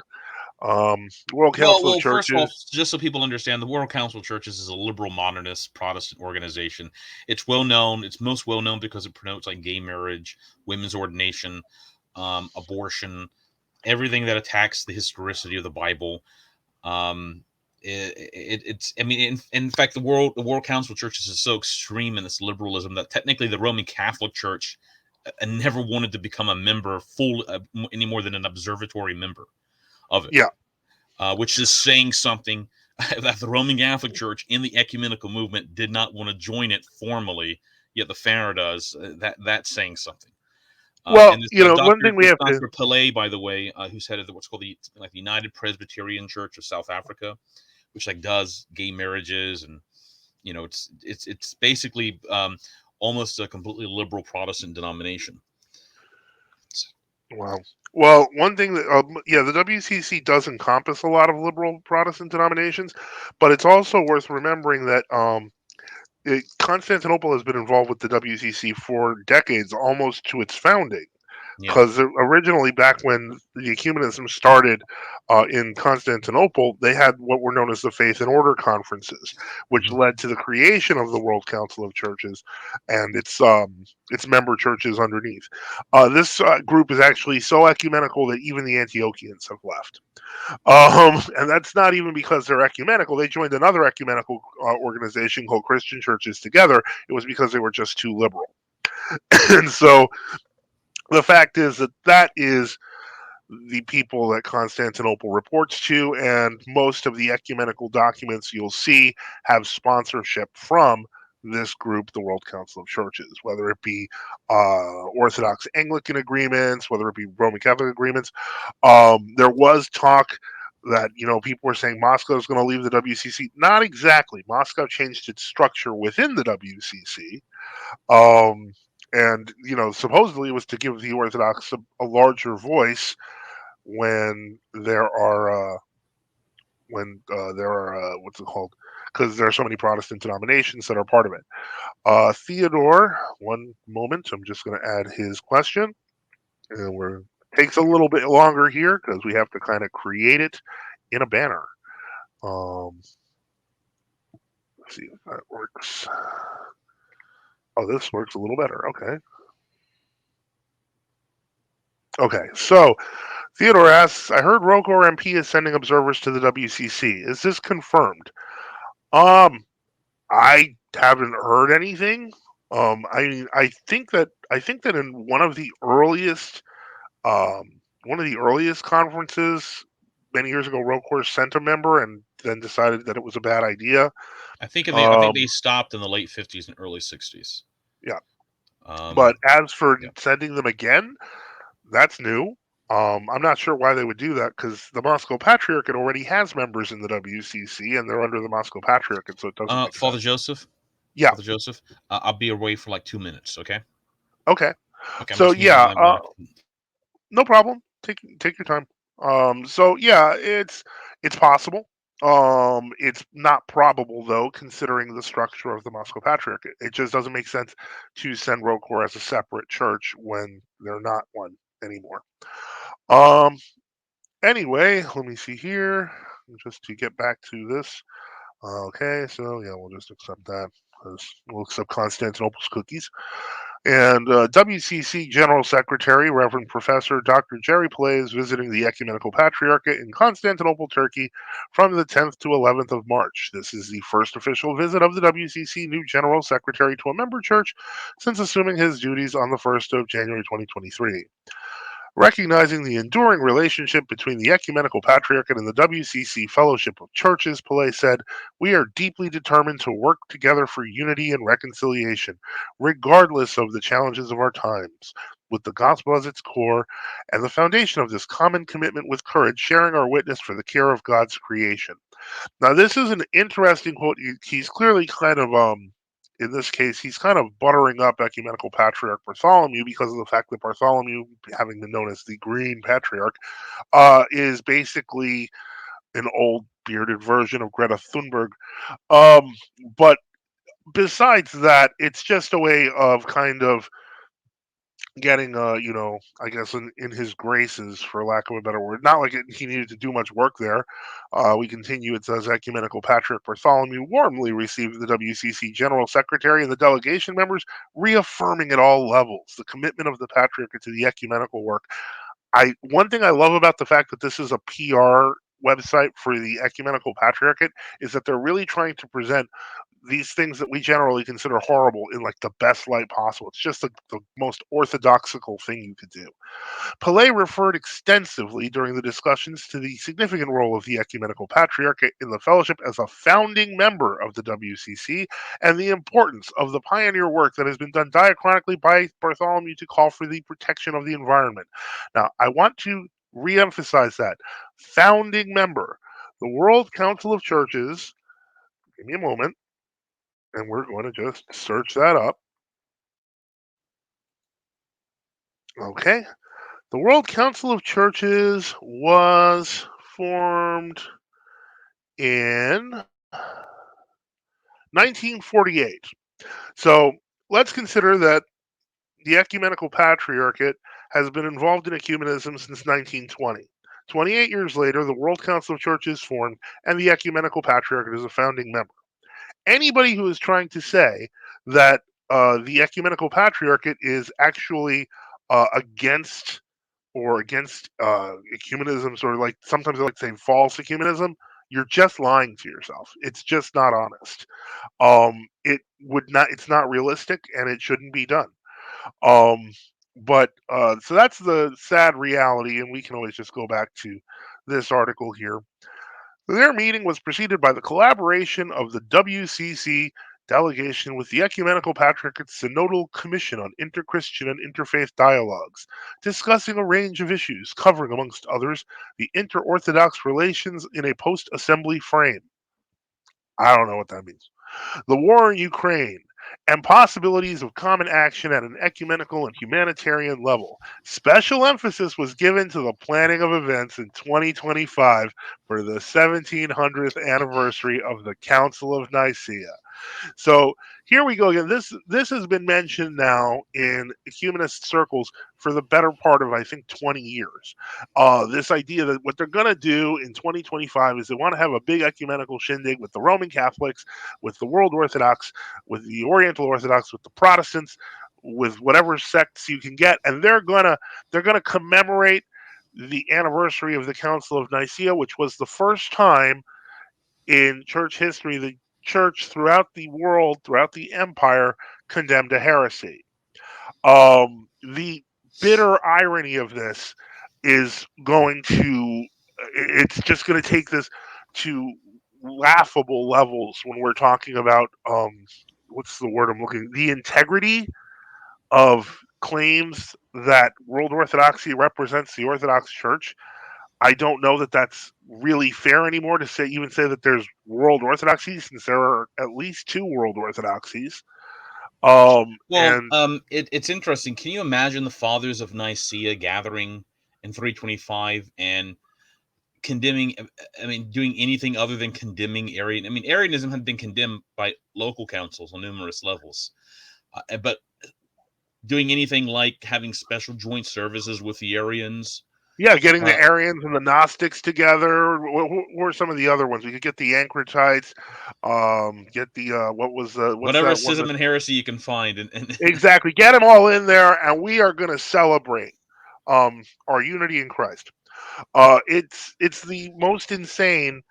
World Council of First of all, Churches. just so people understand, the World Council of Churches is a liberal modernist Protestant organization. It's well known. It's most well known because it promotes like gay marriage, women's ordination, abortion, everything that attacks the historicity of the Bible. Um, it's I mean, in fact, the World Council of Churches is so extreme in its liberalism that technically the Roman Catholic Church never wanted to become a member full any more than an observatory member of it, Yeah. which is saying something that the Roman Catholic Church in the ecumenical movement did not want to join it formally, yet the FARA does. That's saying something. Well, And one thing we this have to. Dr. Pillay, by the way, who's head of what's called the United Presbyterian Church of South Africa, which like does gay marriages, and it's basically almost a completely liberal Protestant denomination. Wow. Well, one thing that, yeah, the WCC does encompass a lot of liberal Protestant denominations, but it's also worth remembering that Constantinople has been involved with the WCC for decades, almost to its founding. Yeah. Because originally, back when the ecumenism started in Constantinople, they had what were known as the Faith and Order conferences, which Mhm. led to the creation of the World Council of Churches and its member churches underneath. This group is actually so ecumenical that even the Antiochians have left. And that's not even because they're ecumenical. They joined another ecumenical organization called Christian Churches Together. It was because they were just too liberal. And so the fact is that is the people that Constantinople reports to, and most of the ecumenical documents you'll see have sponsorship from this group, the World Council of Churches, whether it be Orthodox Anglican agreements, whether it be Roman Catholic agreements. There was talk that people were saying Moscow is going to leave the WCC. Not exactly. Moscow changed its structure within the WCC. Um, and supposedly it was to give the Orthodox a larger voice when there are what's it called? Because there are so many Protestant denominations that are part of it. Theodore, one moment, I'm just going to add his question, and we're takes a little bit longer here because we have to kind of create it in a banner. Let's see if that works. Oh, this works a little better. Okay. Okay, so Theodore asks, I heard Rokor MP is sending observers to the WCC. Is this confirmed? Um, I haven't heard anything. I think that in one of the earliest conferences many years ago, Rokor sent a member and then decided that it was a bad idea. I think they Um, stopped in the late 50s and early 60s. yeah, but Um, as for yeah. sending them again, that's new. I'm not sure why they would do that because the Moscow Patriarchate already has members in the WCC and they're under the Moscow Patriarchate, so it doesn't make Father sense. Joseph, Yeah. Father Joseph, I'll be away for like 2 minutes. Okay. Okay. Okay. I'm So just muting yeah, my mic. no problem. Take your time. So yeah, it's possible. It's not probable though, considering the structure of the Moscow Patriarchate. It just doesn't make sense to send Rokor as a separate church when they're not one anymore. Um. Anyway, let me see here, just to get back to this. Okay, so yeah, we'll just accept that because we'll accept Constantinople's cookies. And WCC General Secretary, Reverend Professor Dr. Jerry Play is visiting the Ecumenical Patriarchate in Constantinople, Turkey from the 10th to 11th of March. This is the first official visit of the WCC new General Secretary to a member church since assuming his duties on the 1st of January 2023. Recognizing the enduring relationship between the Ecumenical Patriarchate and the WCC Fellowship of Churches, Pillay said, "We are deeply determined to work together for unity and reconciliation, regardless of the challenges of our times, with the gospel as its core and the foundation of this common commitment with courage, sharing our witness for the care of God's creation." Now, this is an interesting quote. He's clearly kind of in this case, he's kind of buttering up Ecumenical Patriarch Bartholomew because of the fact that Bartholomew, having been known as the Green Patriarch, is basically an old bearded version of Greta Thunberg. Um, but besides that, it's just a way of kind of getting I guess in his graces, for lack of a better word. Not like he needed to do much work there. We continue. It says Ecumenical Patriarch Bartholomew warmly received the WCC General Secretary and the delegation members, reaffirming at all levels the commitment of the Patriarchate to the ecumenical work. I One thing I love about the fact that this is a PR website for the Ecumenical Patriarchate is that they're really trying to present these things that we generally consider horrible in like the best light possible. It's just the most orthodoxical thing you could do. Pillay referred extensively during the discussions to the significant role of the Ecumenical Patriarchate in the fellowship as a founding member of the WCC and the importance of the pioneer work that has been done diachronically by Bartholomew to call for the protection of the environment. Now, I want to re-emphasize that founding member. The World Council of Churches, give me a moment, and we're going to just search that up. Okay. The World Council of Churches was formed in 1948. So let's consider that the Ecumenical Patriarchate has been involved in ecumenism since 1920. 28 years later, the World Council of Churches formed, and the Ecumenical Patriarchate is a founding member. Anybody who is trying to say that the Ecumenical Patriarchate is actually against ecumenism, or like sometimes I like to say false ecumenism, you're just lying to yourself. It's just not honest. It would not. It's not realistic, and it shouldn't be done. Um, but so that's the sad reality, and we can always just go back to this article here. Their meeting was preceded by the collaboration of the WCC delegation with the Ecumenical Patriarchate Synodal Commission on Interchristian and Interfaith Dialogues, discussing a range of issues covering, amongst others, the inter-Orthodox relations in a post-assembly frame. I don't know what that means. The war in Ukraine, and possibilities of common action at an ecumenical and humanitarian level. Special emphasis was given to the planning of events in 2025 for the 1700th anniversary of the Council of Nicaea. So here we go again. This has been mentioned now in humanist circles for the better part of, I think, 20 years. This idea that what they're going to do in 2025 is they want to have a big ecumenical shindig with the Roman Catholics, with the World Orthodox, with the Oriental Orthodox, with the Protestants, with whatever sects you can get, and they're gonna commemorate the anniversary of the Council of Nicaea, which was the first time in church history the church throughout the world, throughout the empire, condemned a heresy. The bitter irony of this is going to, it's just going to take this to laughable levels when we're talking about, what's the word I'm looking, the integrity of claims that World Orthodoxy represents the Orthodox Church. I don't know that that's really fair anymore to say, even say that there's world orthodoxy, since there are at least two world orthodoxies. Well, And it's interesting. Can you imagine the fathers of Nicaea gathering in 325 and condemning? I mean, doing anything other than condemning Arian. I mean, Arianism had been condemned by local councils on numerous levels, but doing anything like having special joint services with the Arians. yeah, getting the Uh, Arians and the Gnostics together. What were some of the other ones? We could get the Ankratites. Get the what's Whatever that one schism that and heresy you can find, and exactly, get them all in there, and we are going to celebrate our unity in Christ. It's the most insane.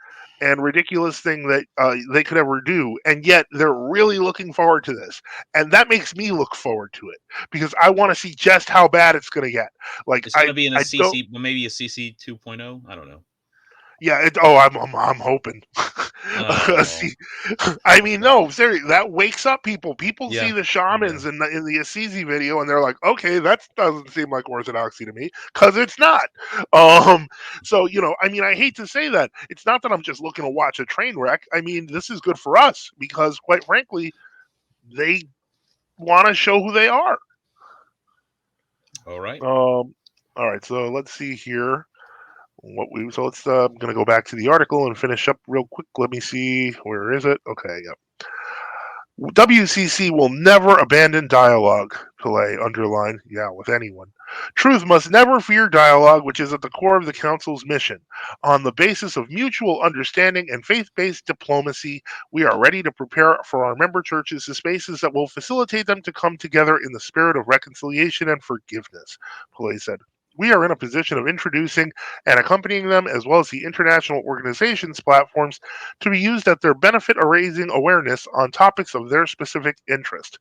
and ridiculous thing that they could ever do, and yet they're really looking forward to this, and that makes me look forward to it because I want to see just how bad it's going to get. Like It's gonna be in a I don't. CC, well, maybe a CC 2.0. I don't know. Yeah, I'm hoping. Oh, See, I mean, okay. no, seriously, that wakes up people. People see Yeah, the yeah. shamans in the Assisi video, and they're like, okay, that doesn't seem like orthodoxy to me, because it's not. Um, so I mean, I hate to say that. It's not that I'm just looking to watch a train wreck. I mean, this is good for us because, quite frankly, they want to show who they are. All right. All right, so let's see here. What we so let's I'm gonna go back to the article and finish up real quick. Let me see, where is it? Okay, yeah. WCC will never abandon dialogue, Pillay underlined, yeah, with anyone. Truth must never fear dialogue, which is at the core of the Council's mission. On the basis of mutual understanding and faith based diplomacy, we are ready to prepare for our member churches the spaces that will facilitate them to come together in the spirit of reconciliation and forgiveness, Pillay said. We are in a position of introducing and accompanying them, as well as the international organizations' platforms, to be used at their benefit of raising awareness on topics of their specific interest.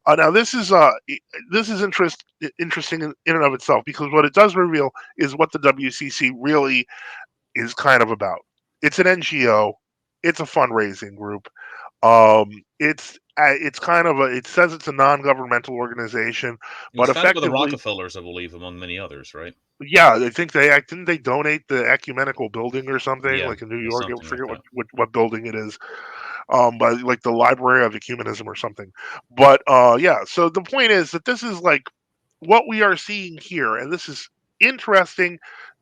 Now, this is interesting in and of itself because what it does reveal is what the WCC really is kind of about. It's an NGO. It's a fundraising group. It's kind of it says it's a non-governmental organization, It was but founded by the effectively, Rockefellers, I believe, among many others, right? yeah, I think they didn't they donate the ecumenical building or something Yeah, like in New yeah, York. I something like forget that. what building it is, by like the Library of Ecumenism or something. But yeah, so the point is that this is like what we are seeing here, and this is interesting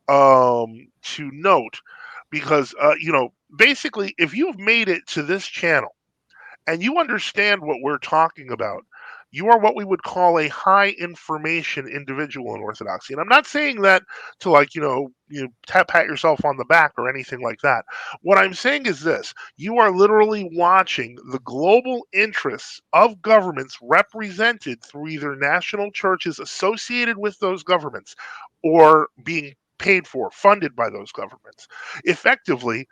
to note because basically, if you've made it to this channel and you understand what we're talking about, you are what we would call a high information individual in orthodoxy. And I'm not saying that to like, pat yourself on the back or anything like that. What I'm saying is this: you are literally watching the global interests of governments represented through either national churches associated with those governments or being paid for, funded by those governments. Effectively,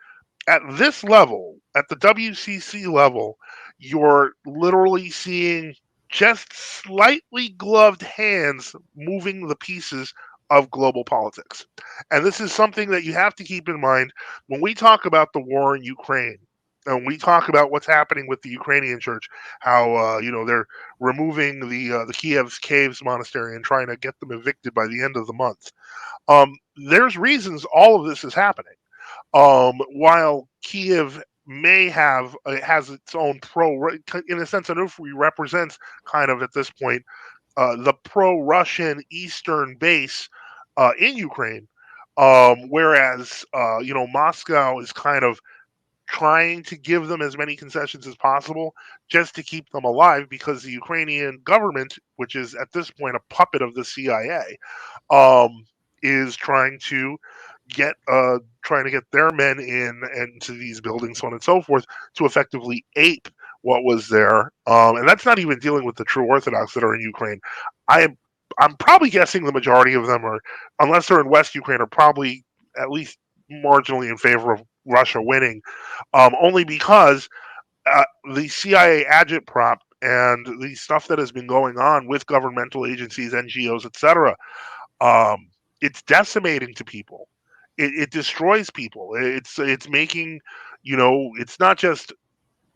at this level, at the WCC level, you're literally seeing just slightly gloved hands moving the pieces of global politics. And this is something that you have to keep in mind when we talk about the war in Ukraine. And we talk about what's happening with the Ukrainian church, how they're removing the Kiev's Caves monastery and trying to get them evicted by the end of the month. There's reasons all of this is happening. While Kiev may have has its own in a sense, Anufri represents kind of at this point the pro-Russian eastern base in Ukraine, whereas Moscow is kind of trying to give them as many concessions as possible just to keep them alive because the Ukrainian government, which is at this point a puppet of the CIA, is trying to get their men in and to these buildings, so on and so forth, to effectively ape what was there. And that's not even dealing with the true Orthodox that are in Ukraine. I am I'm probably guessing the majority of them are, unless they're in West Ukraine, are probably at least marginally in favor of Russia winning, only because the CIA agitprop and the stuff that has been going on with governmental agencies, NGOs, etc. Um, it's decimating to people. It destroys people. It's making it's not just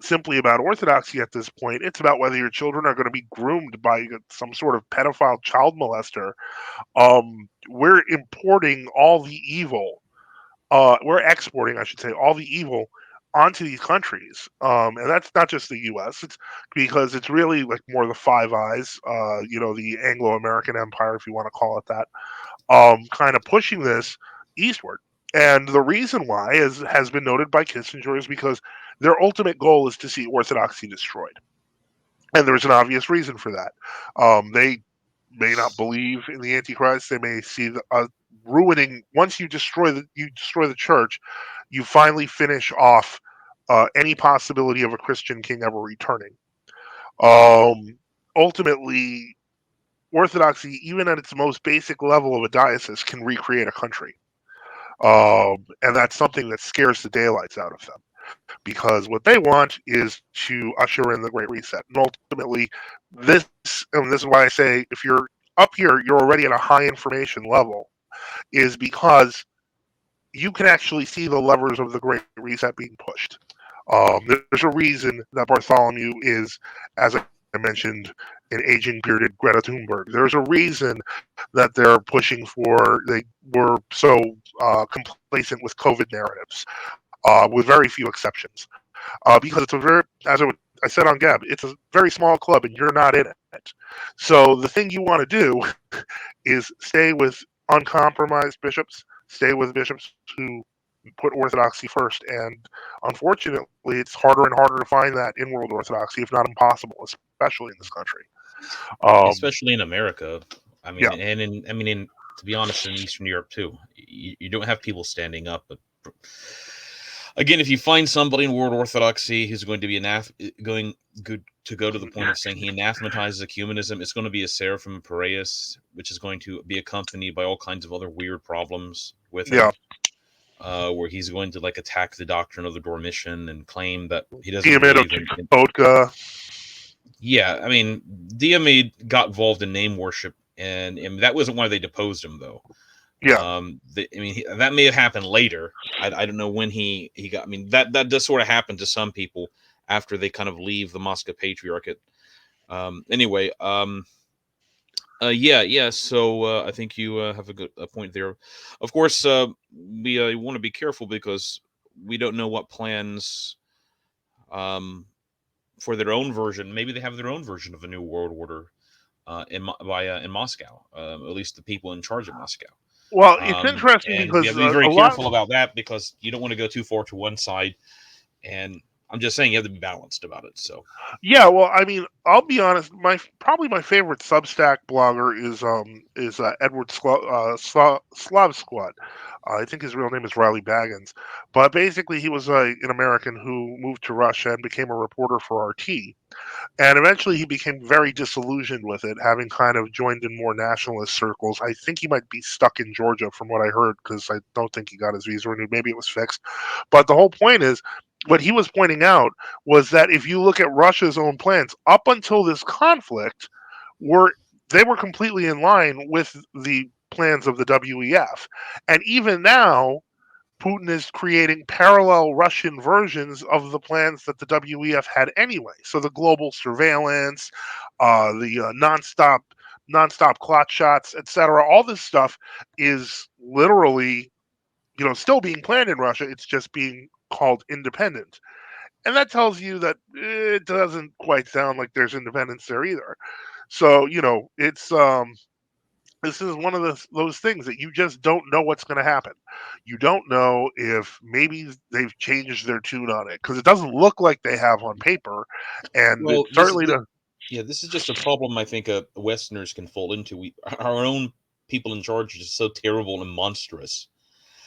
simply about orthodoxy at this point. It's about whether your children are going to be groomed by some sort of pedophile child molester. We're importing all the evil. We're exporting, I should say, all the evil onto these countries, and that's not just the U.S. It's because it's really like more the Five Eyes, the Anglo-American Empire, if you want to call it that, kind of pushing this eastward. And the reason why has been noted by Kissinger is because their ultimate goal is to see orthodoxy destroyed. And there's an obvious reason for that. They may not believe in the Antichrist. They may see ruining. Once you destroy the church, you finally finish off any possibility of a Christian king ever returning. Um, Ultimately, Orthodoxy, even at its most basic level of a diocese, can recreate a country. And that's something that scares the daylights out of them because what they want is to usher in the Great Reset. And ultimately, and this is why I say if you're up here, you're already at a high information level, is because you can actually see the levers of the Great Reset being pushed. There's a reason that Bartholomew is, as I mentioned, an aging bearded Greta Thunberg. There's a reason that they're pushing for. They were so complacent with COVID narratives, with very few exceptions, because it's a very, as I said on Gab, it's a very small club, and you're not in it. So the thing you want to do is stay with uncompromised bishops, stay with bishops who put orthodoxy first. And unfortunately, it's harder and harder to find that in world orthodoxy, if not impossible, especially in this country. Um, especially in America. I yeah, mean, and in I mean, in to be honest, in Eastern Europe too, you don't have people standing up. But again, if you find somebody in World Orthodoxy who's going to be going good to go to the point of saying he anathematizes ecumenism, it's going to be a Seraphim Piraeus, which is going to be accompanied by all kinds of other weird problems with yeah. him. Where he's going to like attack the doctrine of the Dormition and claim that he doesn't Diomede of believe in. Vodka. Yeah, I mean, Diomede got involved in name worship, and that wasn't why they deposed him, though. Yeah, I mean, that may have happened later. I don't know when he got. I mean, that does sort of happen to some people after they kind of leave the Moscow Patriarchate. Anyway, yeah. So I think you have a point there. Of course, we want to be careful because we don't know what plans um, for their own version. Maybe they have their own version of a new world order in Moscow. At least the people in charge of Moscow. well, it's interesting And we have because to be a very lot. careful about that because you don't want to go too far to one side. And I'm just saying you have to be balanced about it. So Yeah, well, I mean, I'll be honest. My probably my favorite Substack blogger is Edward Slav Squad. I think his real name is Riley Baggins, but basically he was an American who moved to Russia and became a reporter for RT, and eventually he became very disillusioned with it, having kind of joined in more nationalist circles. I think he might be stuck in Georgia, from what I heard, because I don't think he got his visa renewed. Maybe it was fixed, but the whole point is. What he was pointing out was that if you look at Russia's own plans up until this conflict, were they were completely in line with the plans of the WEF, and even now Putin is creating parallel Russian versions of the plans that the WEF had anyway. So the global surveillance, the nonstop clot shots, etc. All this stuff is literally, still being planned in Russia. It's just being called independent, and that tells you that it doesn't quite sound like there's independence there either. So it's this is one of those things that you just don't know what's going to happen. You don't know if maybe they've changed their tune on it because it doesn't look like they have on paper, and it well, certainly does. yeah, this is just a problem I think Westerners can fall into. Our own people in charge are just so terrible and monstrous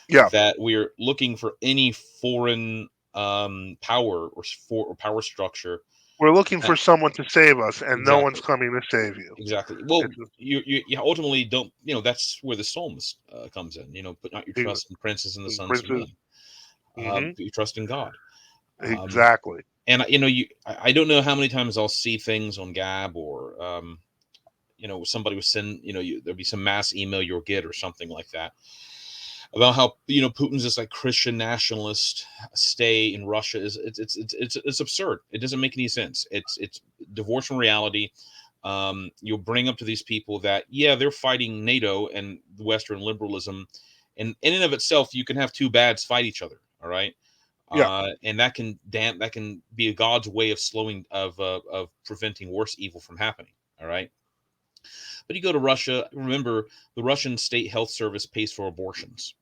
Yeah, that we're looking for any foreign power or power structure. we're looking Uh, for someone to save us, and no one's exactly. coming to save you. Exactly. Well, It's you ultimately don't. That's where the psalmist comes in. Put not your ex- trust in princes and the sons of princes. men. Hmm. Put your trust in God. Um, Exactly. and I don't know how many times I'll see things on Gab or somebody will send. There'll be some mass email you'll get or something like that about how Putin's this like Christian nationalist stay in Russia is it's absurd. It doesn't make any sense. It's divorced from reality. You'll bring up to these people that they're fighting NATO and Western liberalism, and in and of itself you can have two bads fight each other. All right. Yeah. And that can be a God's way of of preventing worse evil from happening. All right. But you go to Russia, remember the Russian state health service pays for abortions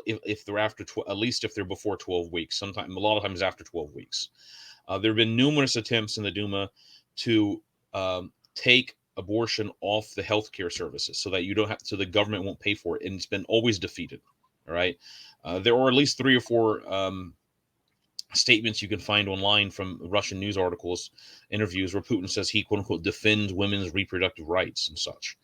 if they're at least if they're before 12 weeks. Sometimes a lot of times after 12 weeks. There have been numerous attempts in the Duma to take abortion off the healthcare services so that you don't have so the government won't pay for it, and it's been always defeated. All right. There are at least 3 or 4 statements you can find online from Russian news articles, interviews where Putin says he quote unquote defends women's reproductive rights and such.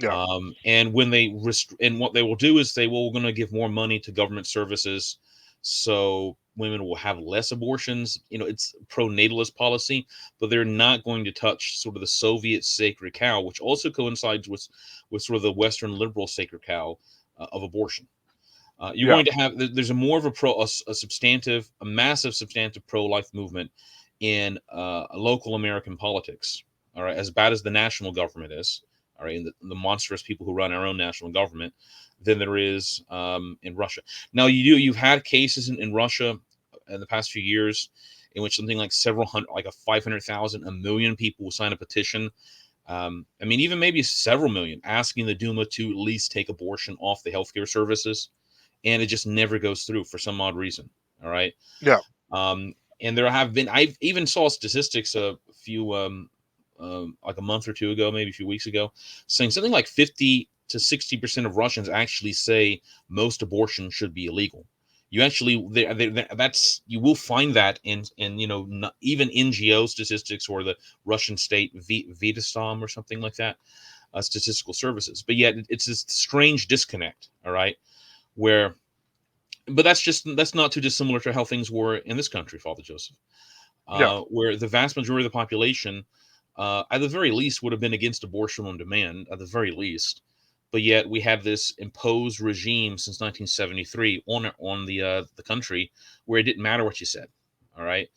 Yeah. And when they and what they will do is they will going to give more money to government services, so women will have less abortions. It's pro-natalist policy, but they're not going to touch sort of the Soviet sacred cow, which also coincides with sort of the Western liberal sacred cow of abortion. You're Yeah. going to have there's a more of a massive substantive pro-life movement in local American politics. All right, as bad as the national government is, all right, and the monstrous people who run our own national government, than there is in Russia. Now you've had cases in Russia in the past few years in which something like several hundred, like a 500,000, a million people will sign a petition. I mean, even maybe several million, asking the Duma to at least take abortion off the healthcare services, and it just never goes through for some odd reason. All right. Yeah. And there have been, I've even saw statistics a few, like a month or two ago, maybe a few weeks ago, saying something like 50 to 60% of Russians actually say most abortion should be illegal. You actually, that's, you will find that in not, even NGO statistics, or the Russian state Vitastom or something like that, statistical services. But yet it's this strange disconnect. All right. Where, but that's not too dissimilar to how things were in this country, Father Joseph, Yeah. where the vast majority of the population, at the very least, would have been against abortion on demand, at the very least. But yet we have this imposed regime since 1973 on the country, where it didn't matter what you said. All right,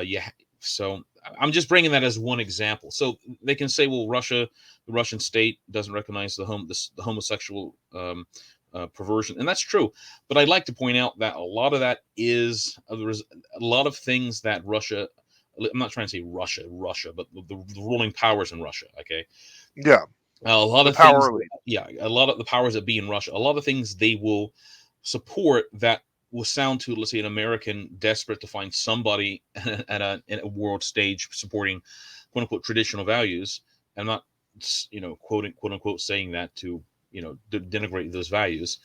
yeah. So I'm just bringing that as one example. So they can say, well, the Russian state doesn't recognize the homosexual perversion, and that's true. But I'd like to point out that a lot of that is there's a lot of things that Russia. I'm not trying to say Russia, but the ruling powers in Russia. Okay, Yeah. a lot The of things. power elite. Yeah, a lot of the powers that be in Russia. A lot of things they will support that will sound to, let's say, an American desperate to find somebody at a world stage supporting quote unquote traditional values. I'm not, quote unquote saying that to denigrate those values.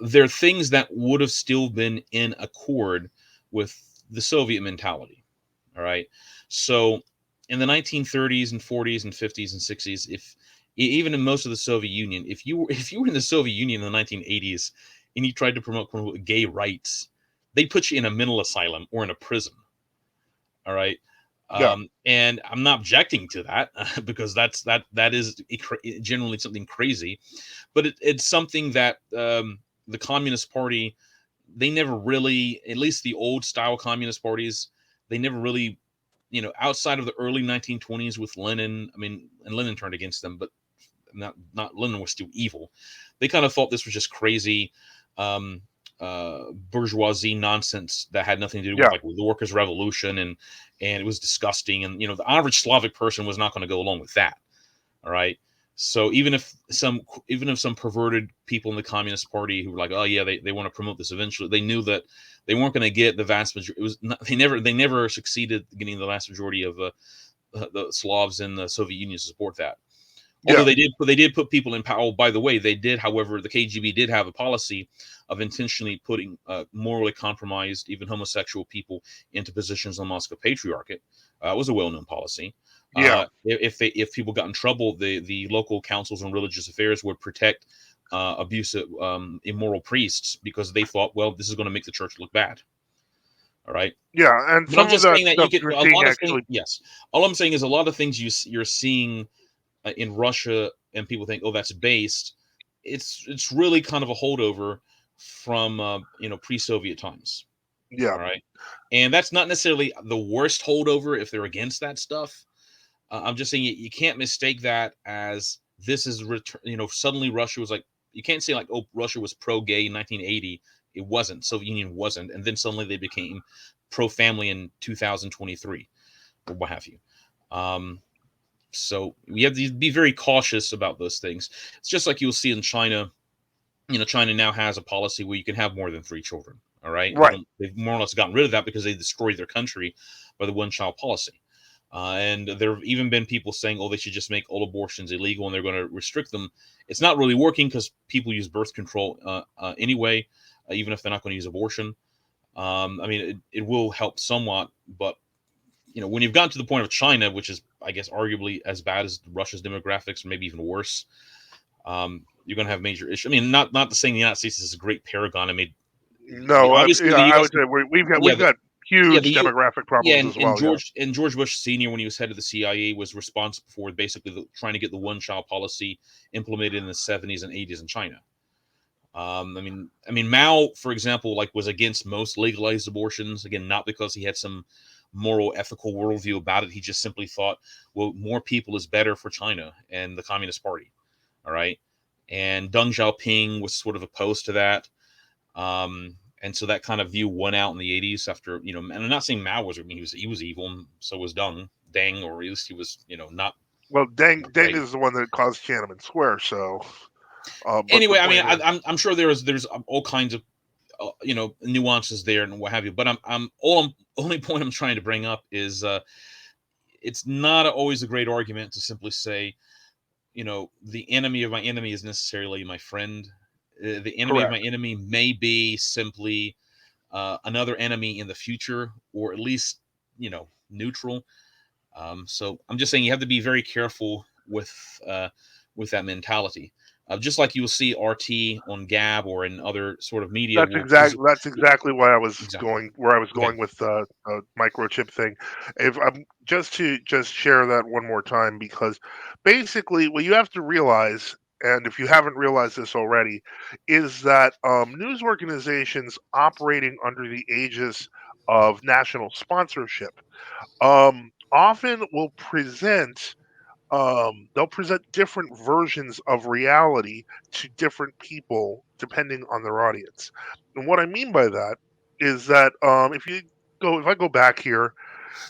They're things that would have still been in accord with the Soviet mentality. All right, so in the 1930s and 40s and 50s and 60s, if even in most of the Soviet Union, if you were in the Soviet Union in the 1980s and you tried to promote quote unquote gay rights, they'd put you in a mental asylum or in a prison. All right. Yeah. And I'm not objecting to that because that is generally something crazy, but it's something that the Communist Party, they never really, at least the old style communist parties, they never really, outside of the early 1920s with Lenin. I mean, and Lenin turned against them, but not Lenin was still evil. They kind of thought this was just crazy um, bourgeoisie nonsense that had nothing to do with Yeah. like the workers' revolution, and it was disgusting. And the average Slavic person was not going to go along with that. All right. So even if some perverted people in the Communist Party who were like, oh yeah, they want to promote this eventually, they knew that they weren't going to get the vast majority. It was not, they never succeeded getting the vast majority of the Slavs in the Soviet Union to support that. Although Yeah. they did put people in power. Oh, by the way, they did. However, the KGB did have a policy of intentionally putting morally compromised, even homosexual people into positions on Moscow Patriarchate. It was a well-known policy. Yeah. If people got in trouble, the local councils on religious affairs would protect abusive, immoral priests because they thought, well, this is going to make the church look bad. All right. Yeah. And But I'm some of just that saying that you stuff could you're a seeing lot of things. actually. Yes, all I'm saying is a lot of things you're seeing in Russia, and people think, oh, that's based. It's really kind of a holdover from pre-Soviet times. Yeah. All right, and that's not necessarily the worst holdover if they're against that stuff. I'm just saying you can't mistake that as this is return. Suddenly Russia was like, you can't say like, oh, Russia was pro-gay in 1980. It wasn't. Soviet Union wasn't, and then suddenly they became pro-family in 2023 or what have you. Um, so we have to be very cautious about those things. It's just like you'll see in China. China now has a policy where you can have more than three children. All right, they Right. don't. They've more or less gotten rid of that because they destroyed their country by the one-child policy. And there have even been people saying, "Oh, they should just make all abortions illegal and they're going to restrict them." It's not really working because people use birth control anyway, even if they're not going to use abortion. I mean, it will help somewhat, but when you've gotten to the point of China, which is, I guess, arguably as bad as Russia's demographics, or maybe even worse, You're going to have major issues. I mean, not to saying the United States is a great paragon. I mean, No, obviously yeah, the I U.S. would say Yeah, we've got yeah, huge demographic yeah, problems as and well. Yeah, George Bush Senior, when he was head of the CIA, was responsible for basically trying to get the one child policy implemented in the 70s and 80s in China. I mean, Mao, for example, like was against most legalized abortions. Again, not because he had some moral, ethical worldview about it. He just simply thought, well, more people is better for China and the Communist Party. All right, and Deng Xiaoping was sort of opposed to that. And so that kind of view won out in the 80s after, and I'm not saying Mao was, I mean, he was evil, and so was Deng, or at least he was, not well, Deng great. is the one that caused Tiananmen Square. So, but the Anyway, I mean, point is, I'm sure there's all kinds of nuances there and what have you. But only point I'm trying to bring up is it's not always a great argument to simply say, the enemy of my enemy is necessarily my friend. The enemy of my correct. enemy may be simply another enemy in the future, or at least neutral. So I'm just saying you have to be very careful with that mentality. Just like you will see RT on Gab or in other sort of media will That's exactly why I was exactly. going where I was Okay. going with the microchip thing. If I'm just share that one more time, because basically what you have to realize, and if you haven't realized this already, is that news organizations operating under the aegis of national sponsorship often will present they'll present different versions of reality to different people depending on their audience. And what I mean by that is that if I go back here,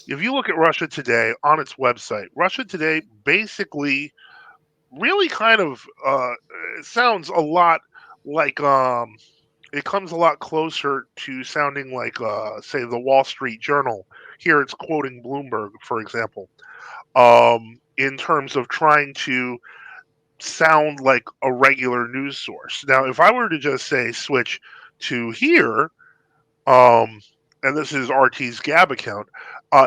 if you look at Russia Today on its website, Russia Today basically really kind of it sounds a lot like it comes a lot closer to sounding like say the Wall Street Journal. Here it's quoting Bloomberg, for example, in terms of trying to sound like a regular news source. Now, if I were to just say switch to here, um, and this is RT's Gab account,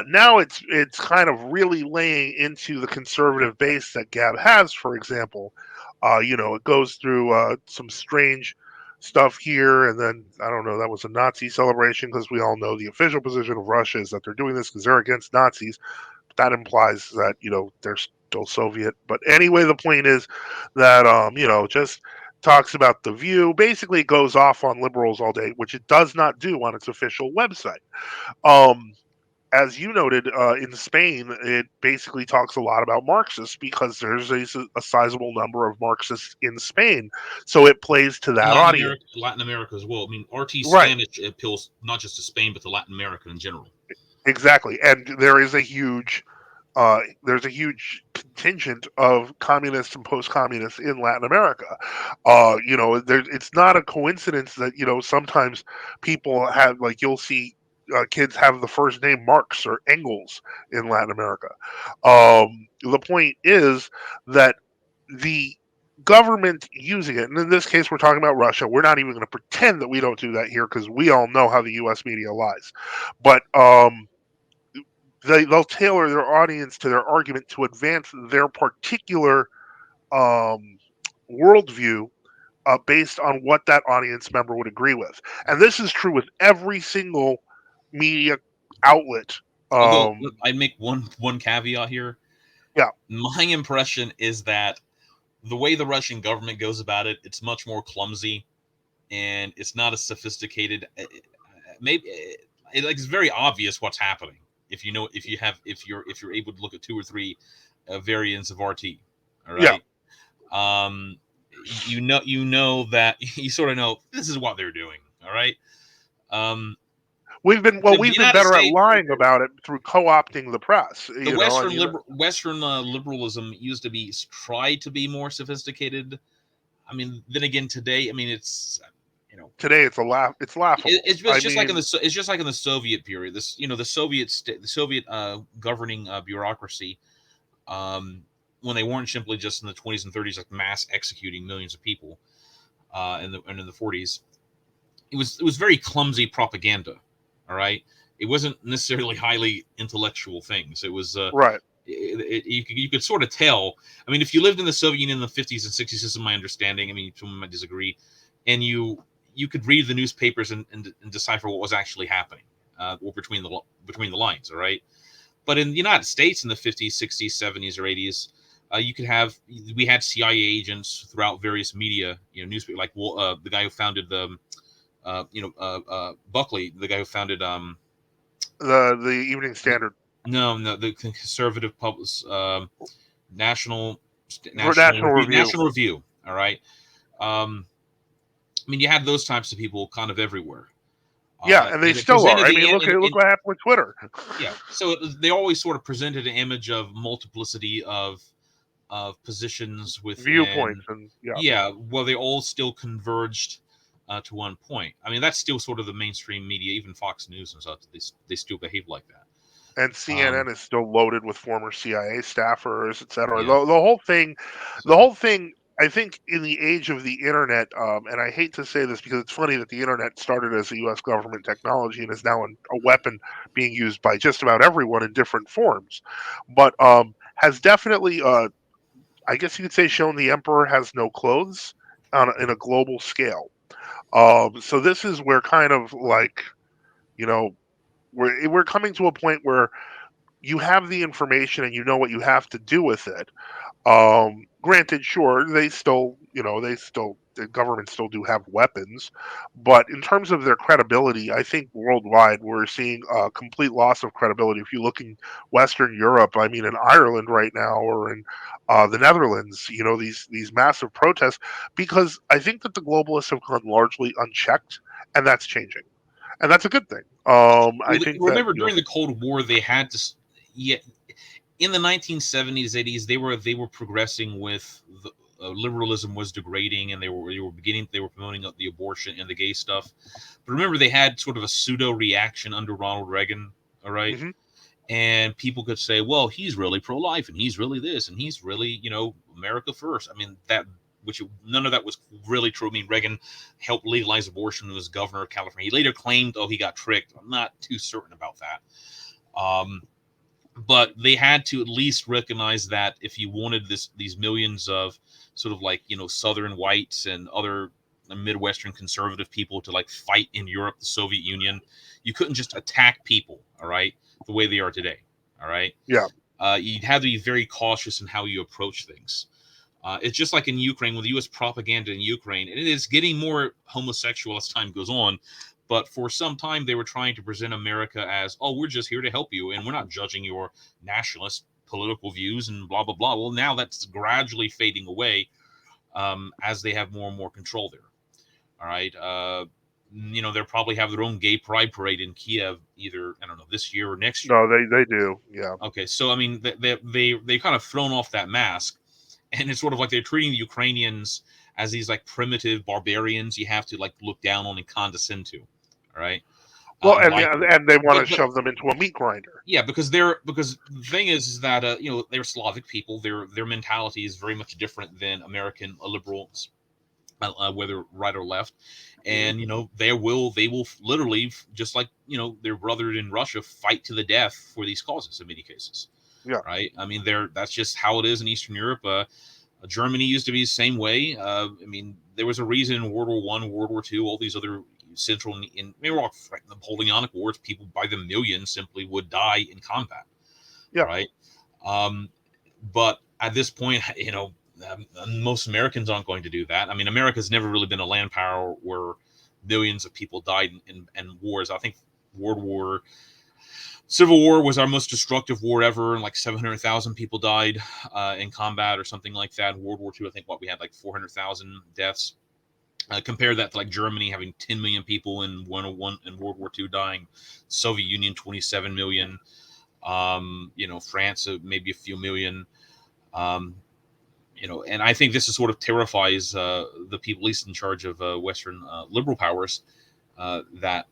now it's kind of really laying into the conservative base that Gab has. For example, it goes through some strange stuff here, and then I don't know. That was a Nazi celebration because we all know the official position of Russia is that they're doing this because they're against Nazis. That implies that they're still Soviet. But anyway, the point is that just talks about the view. Basically, it goes off on liberals all day, which it does not do on its official website. Um, as you noted, in Spain, it basically talks a lot about Marxists because there's a sizable number of Marxists in Spain, so it plays to And that audience. Latin America as well. I mean, RT Right. Spanish appeals not just to Spain but to Latin America in general. Exactly, and there's a huge contingent of communists and post-communists in Latin America. It's not a coincidence that sometimes people have like you'll see kids have the first name Marx or Engels in Latin America. The point is that the government using it, and in this case, we're talking about Russia. We're not even going to pretend that we don't do that here because we all know how the U.S. media lies. But they'll tailor their audience to their argument to advance their particular um, worldview based on what that audience member would agree with. And this is true with every single media outlet. Although Um, I'd make one caveat here. yeah, My impression is that the way the Russian government goes about it, it's much more clumsy and it's not as sophisticated. Maybe it's very obvious what's happening if you're able to look at two or three variants of RT. All yeah. right. Um, you know that you sort of know this is what they're doing. All right. Um, the We've been United better at States, lying about it through co-opting the press. the I mean, Western liberalism used to be tried to be more sophisticated. I mean, then again, today, I mean, it's you know, today it's laughable. it's I just like mean, it's just like in the Soviet period. The Soviet governing bureaucracy, um, when they weren't simply just in the 20s and 30s, like mass executing millions of people, in the 40s, it was very clumsy propaganda. All right, it wasn't necessarily highly intellectual things. It was right. You could sort of tell. I mean, if you lived in the Soviet Union in the 50s and 60s, this is my understanding. I mean, someone might disagree, and you could read the newspapers and decipher what was actually happening, or between the lines. All right, but in the United States in the 50s, 60s, 70s, or 80s, we had CIA agents throughout various media, newspaper, like the guy who founded the Buckley, the guy who founded The Evening Standard. no, the conservative public national For National Review. National Review. All right. um I mean, you had those types of people kind of everywhere. Yeah, and they And it still are. presented I mean, look what happened with Twitter. yeah, so they always sort of presented an image of multiplicity of positions within. Viewpoints and yeah. Yeah, well, they all still converged to one point. I mean, that's still sort of the mainstream media, even Fox News and such. They still behave like that. And CNN is still loaded with former CIA staffers, etc. Yeah. The So whole thing. I think in the age of the internet, and I hate to say this because it's funny that the internet started as a U.S. government technology and is now a weapon being used by just about everyone in different forms, but has definitely, I guess you could say, shown the emperor has no clothes in a global scale. So this is where kind of like, you know, we're coming to a point where you have the information and you know what you have to do with it. Granted, sure, the government still do have weapons, but in terms of their credibility, I think worldwide we're seeing a complete loss of credibility. If you look in Western Europe, I mean, in Ireland right now, or in the Netherlands, these massive protests, because I think that the globalists have gone largely unchecked, and that's changing, and that's a good thing. I think that remember during the Cold War, they had to. Yeah, in the 1970s, 80s, they were progressing with liberalism was degrading, and they were promoting the abortion and the gay stuff. But remember, they had sort of a pseudo reaction under Ronald Reagan. All right. Mhm. And people could say, well, he's really pro-life, and he's really this, and he's really, America first. I mean, which none of that was really true. I mean, Reagan helped legalize abortion and was governor of California. He later claimed, oh, he got tricked. I'm not too certain about that. But they had to at least recognize that if you wanted these millions of sort of like, Southern whites and other Midwestern conservative people to like fight in Europe, the Soviet Union, you couldn't just attack people, all right, the way they are today, all right? Yeah. You'd have to be very cautious in how you approach things. It's just like in Ukraine, with the U.S. propaganda in Ukraine, and it is getting more homosexual as time goes on. But for some time, they were trying to present America as, oh, we're just here to help you, and we're not judging your nationalist political views and blah, blah, blah. Well, now that's gradually fading away as they have more and more control there. All right. They'll probably have their own gay pride parade in Kiev, either, I don't know, this year or next year. No, they do. Yeah. Okay. So, I mean, they've kind of thrown off that mask, and it's sort of like they're treating the Ukrainians as these like primitive barbarians you have to like look down on and condescend to. All right. Well, Like, and they want to but shove them into a meat grinder. yeah, because the thing is that they're Slavic people. Their mentality is very much different than American liberals, whether right or left, and they will literally, just like their brother in Russia, fight to the death for these causes in many cases. Yeah. Right. I mean, that's just how it is in Eastern Europe. Germany used to be the same way. I mean, there was a reason in World War I, World War II, all these other central in they were all Napoleonic wars. People by the millions simply would die in combat. Yeah. Right. But at this point, most Americans aren't going to do that. I mean, America's never really been a land power where millions of people died in wars. I think Civil War was our most destructive war ever, and like 700,000 people died in combat or something like that. World War II, I think we had like 400,000 deaths. Compare that to like Germany having 10 million people in World War II dying, Soviet Union 27 million, France maybe a few million, and I think this is sort of terrifies the people, at least in charge of Western liberal powers, that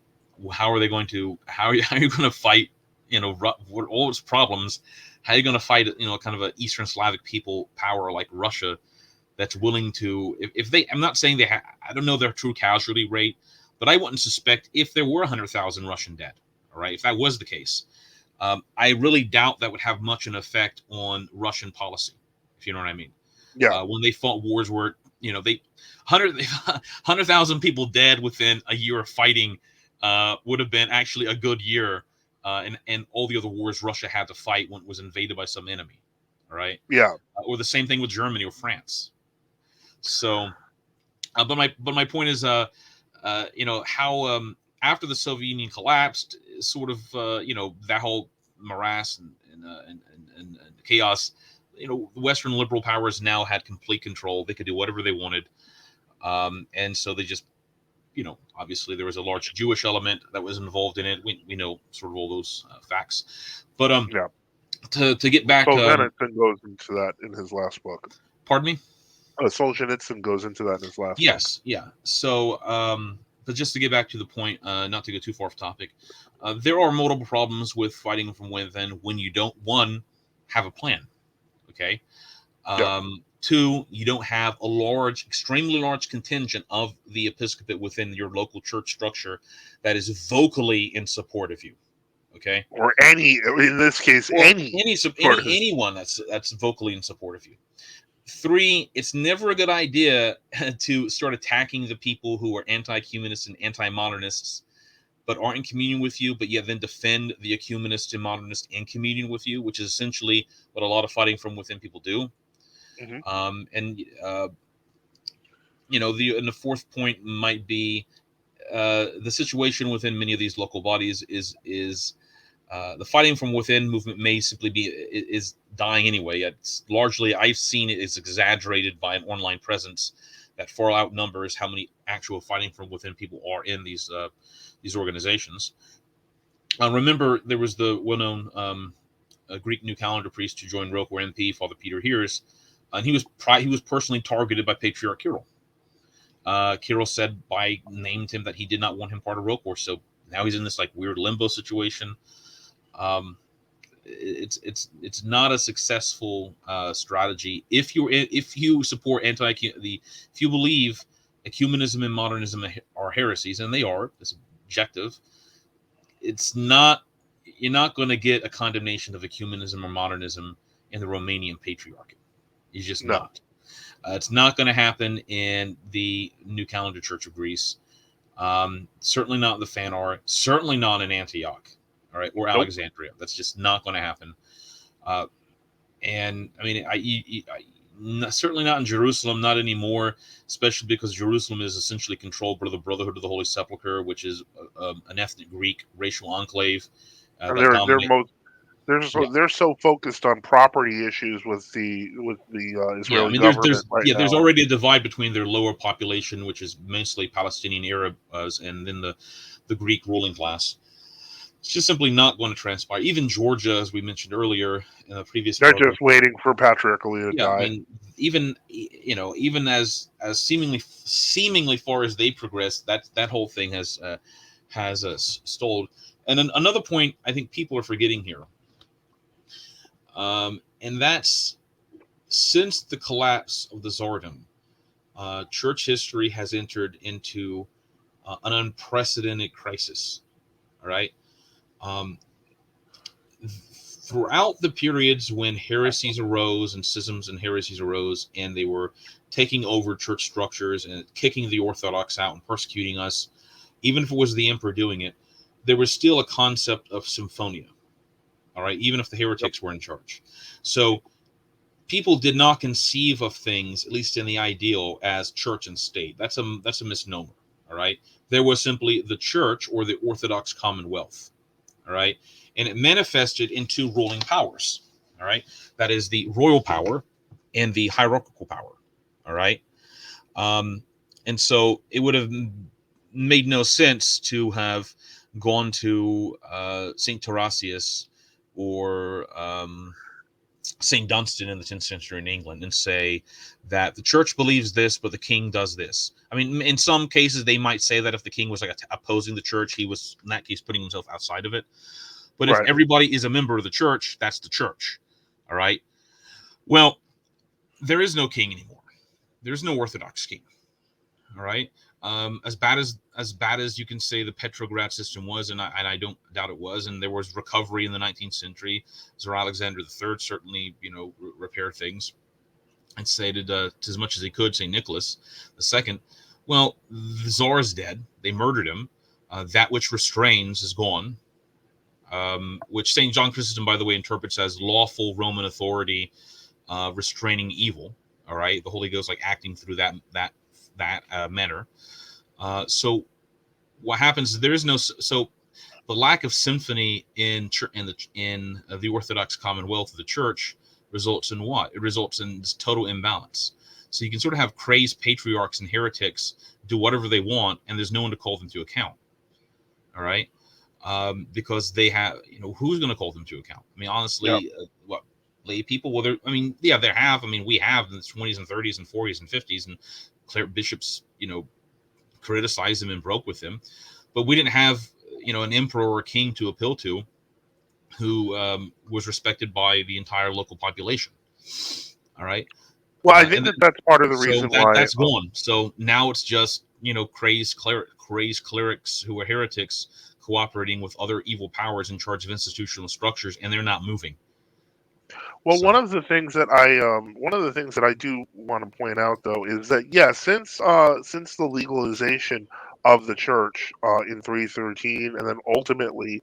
how are you going to fight, all its problems? How are you going to fight, kind of an Eastern Slavic people power like Russia that's willing to, if they, I'm not saying I don't know their true casualty rate, but I wouldn't suspect if there were 100,000 Russian dead, all right, if that was the case, I really doubt that would have much an effect on Russian policy, if you know what I mean. Yeah, When they fought wars where, they 100,000 people dead within a year of fighting would have been actually a good year, and all the other wars Russia had to fight when it was invaded by some enemy, all right? yeah, Or the same thing with Germany or France. So, but my point is, how after the Soviet Union collapsed, sort of, that whole morass and chaos. The Western liberal powers now had complete control. They could do whatever they wanted, and so they just, obviously there was a large Jewish element that was involved in it. We know sort of all those facts, but yeah. to get back, Solzhenitsyn goes into that in his last book. pardon me. Solzhenitsyn goes into that in his last book. Yes, yeah. So, but just to get back to the point, not to go too far off topic, there are multiple problems with fighting from within when you don't, one, have a plan. Okay. Yeah, Two, you don't have a large, extremely large contingent of the episcopate within your local church structure that is vocally in support of you. Okay. or in this case, Or any sort of. anyone that's vocally in support of you. Three, it's never a good idea to start attacking the people who are anti-ecumenists and anti-modernists, but aren't in communion with you, but yet then defend the ecumenists and modernists in communion with you, which is essentially what a lot of fighting from within people do. Mhm. The fourth point might be the situation within many of these local bodies is the fighting from within movement may simply be is dying anyway. It's largely, I've seen it is exaggerated by an online presence that far outnumbers how many actual fighting from within people are in these organizations. Remember, there was the well-known Greek New Calendar priest who joined ROKOR MP, Father Peter Hears, and he was personally targeted by Patriarch Kirill. Kirill named him that he did not want him part of ROKOR, so now he's in this like weird limbo situation. It's not a successful strategy if you support if you believe ecumenism and modernism are heresies, and they are. It's objective. It's not. You're not going to get a condemnation of ecumenism or modernism in the Romanian Patriarchate. It's just No, not. It's not going to happen in the New Calendar Church of Greece. Certainly not in the Phanar. Certainly not in Antioch. All right, or nope. Alexandria. That's just not going to happen. And I mean, certainly not in Jerusalem, not anymore, especially because Jerusalem is essentially controlled by the Brotherhood of the Holy Sepulchre, which is an ethnic Greek racial enclave And that dominate. Yeah, they're so focused on property issues with the I Israeli mean, government right there's now. already a divide between their lower population, which is mostly Palestinian Arabs, and then the Greek ruling class. It's just simply not going to transpire. Even Georgia, as we mentioned earlier in the previous They're program. just waiting for Patriarchal to Yeah, I die. mean, even as seemingly far as they progress, that whole thing has stalled. And then another point I think people are forgetting here, and that's since the collapse of the Tsardom, church history has entered into an unprecedented crisis. All right. Um, Throughout the periods when heresies arose and schisms and heresies arose, and they were taking over church structures and kicking the Orthodox out and persecuting us, even if it was the emperor doing it, there was still a concept of symphonia. All right, even if the Yep. heretics were in charge. So people did not conceive of things, at least in the ideal, as church and state. That's a misnomer. All right, there was simply the church or the Orthodox Commonwealth. All right, and it manifested in two ruling powers. All right, that is the royal power and the hierarchical power. All right, um, and so it would have made no sense to have gone to Saint Tarasius or St. Dunstan in the 10th century in England and say that the church believes this, but the king does this. I mean, in some cases, they might say that if the king was like opposing the church, he was in that case putting himself outside of it. But if Right. everybody is a member of the church, that's the church. All right. Well, there is no king anymore. There's no Orthodox king. All right. As bad as you can say the Petrograd system was, and I don't doubt it was, and there was recovery in the 19th century. Tsar Alexander III certainly, repaired things and stated as much as he could. St. Nicholas II. Well, the Tsar is dead. They murdered him. That which restrains is gone. Which St. John Chrysostom, by the way, interprets as lawful Roman authority restraining evil. All right, the Holy Ghost like acting through that manner. So what happens is there is no so the lack of symphony in the Orthodox Commonwealth of the Church results in what? It results in this total imbalance. So you can sort of have crazed patriarchs and heretics do whatever they want, and there's no one to call them to account. All right, because they have, who's going to call them to account? I mean, honestly, what lay people? Well, there have. I mean, we have in the 20s and 30s and 40s and 50s, and bishops, criticized him and broke with him, but we didn't have an emperor or a king to appeal to who was respected by the entire local population. All right. Well, I think that's part of the reason why that's gone. So now it's just crazed clerics who are heretics cooperating with other evil powers in charge of institutional structures, and they're not moving. Well, one of the things that I do want to point out though is that since the legalization of the church in 313, and then ultimately,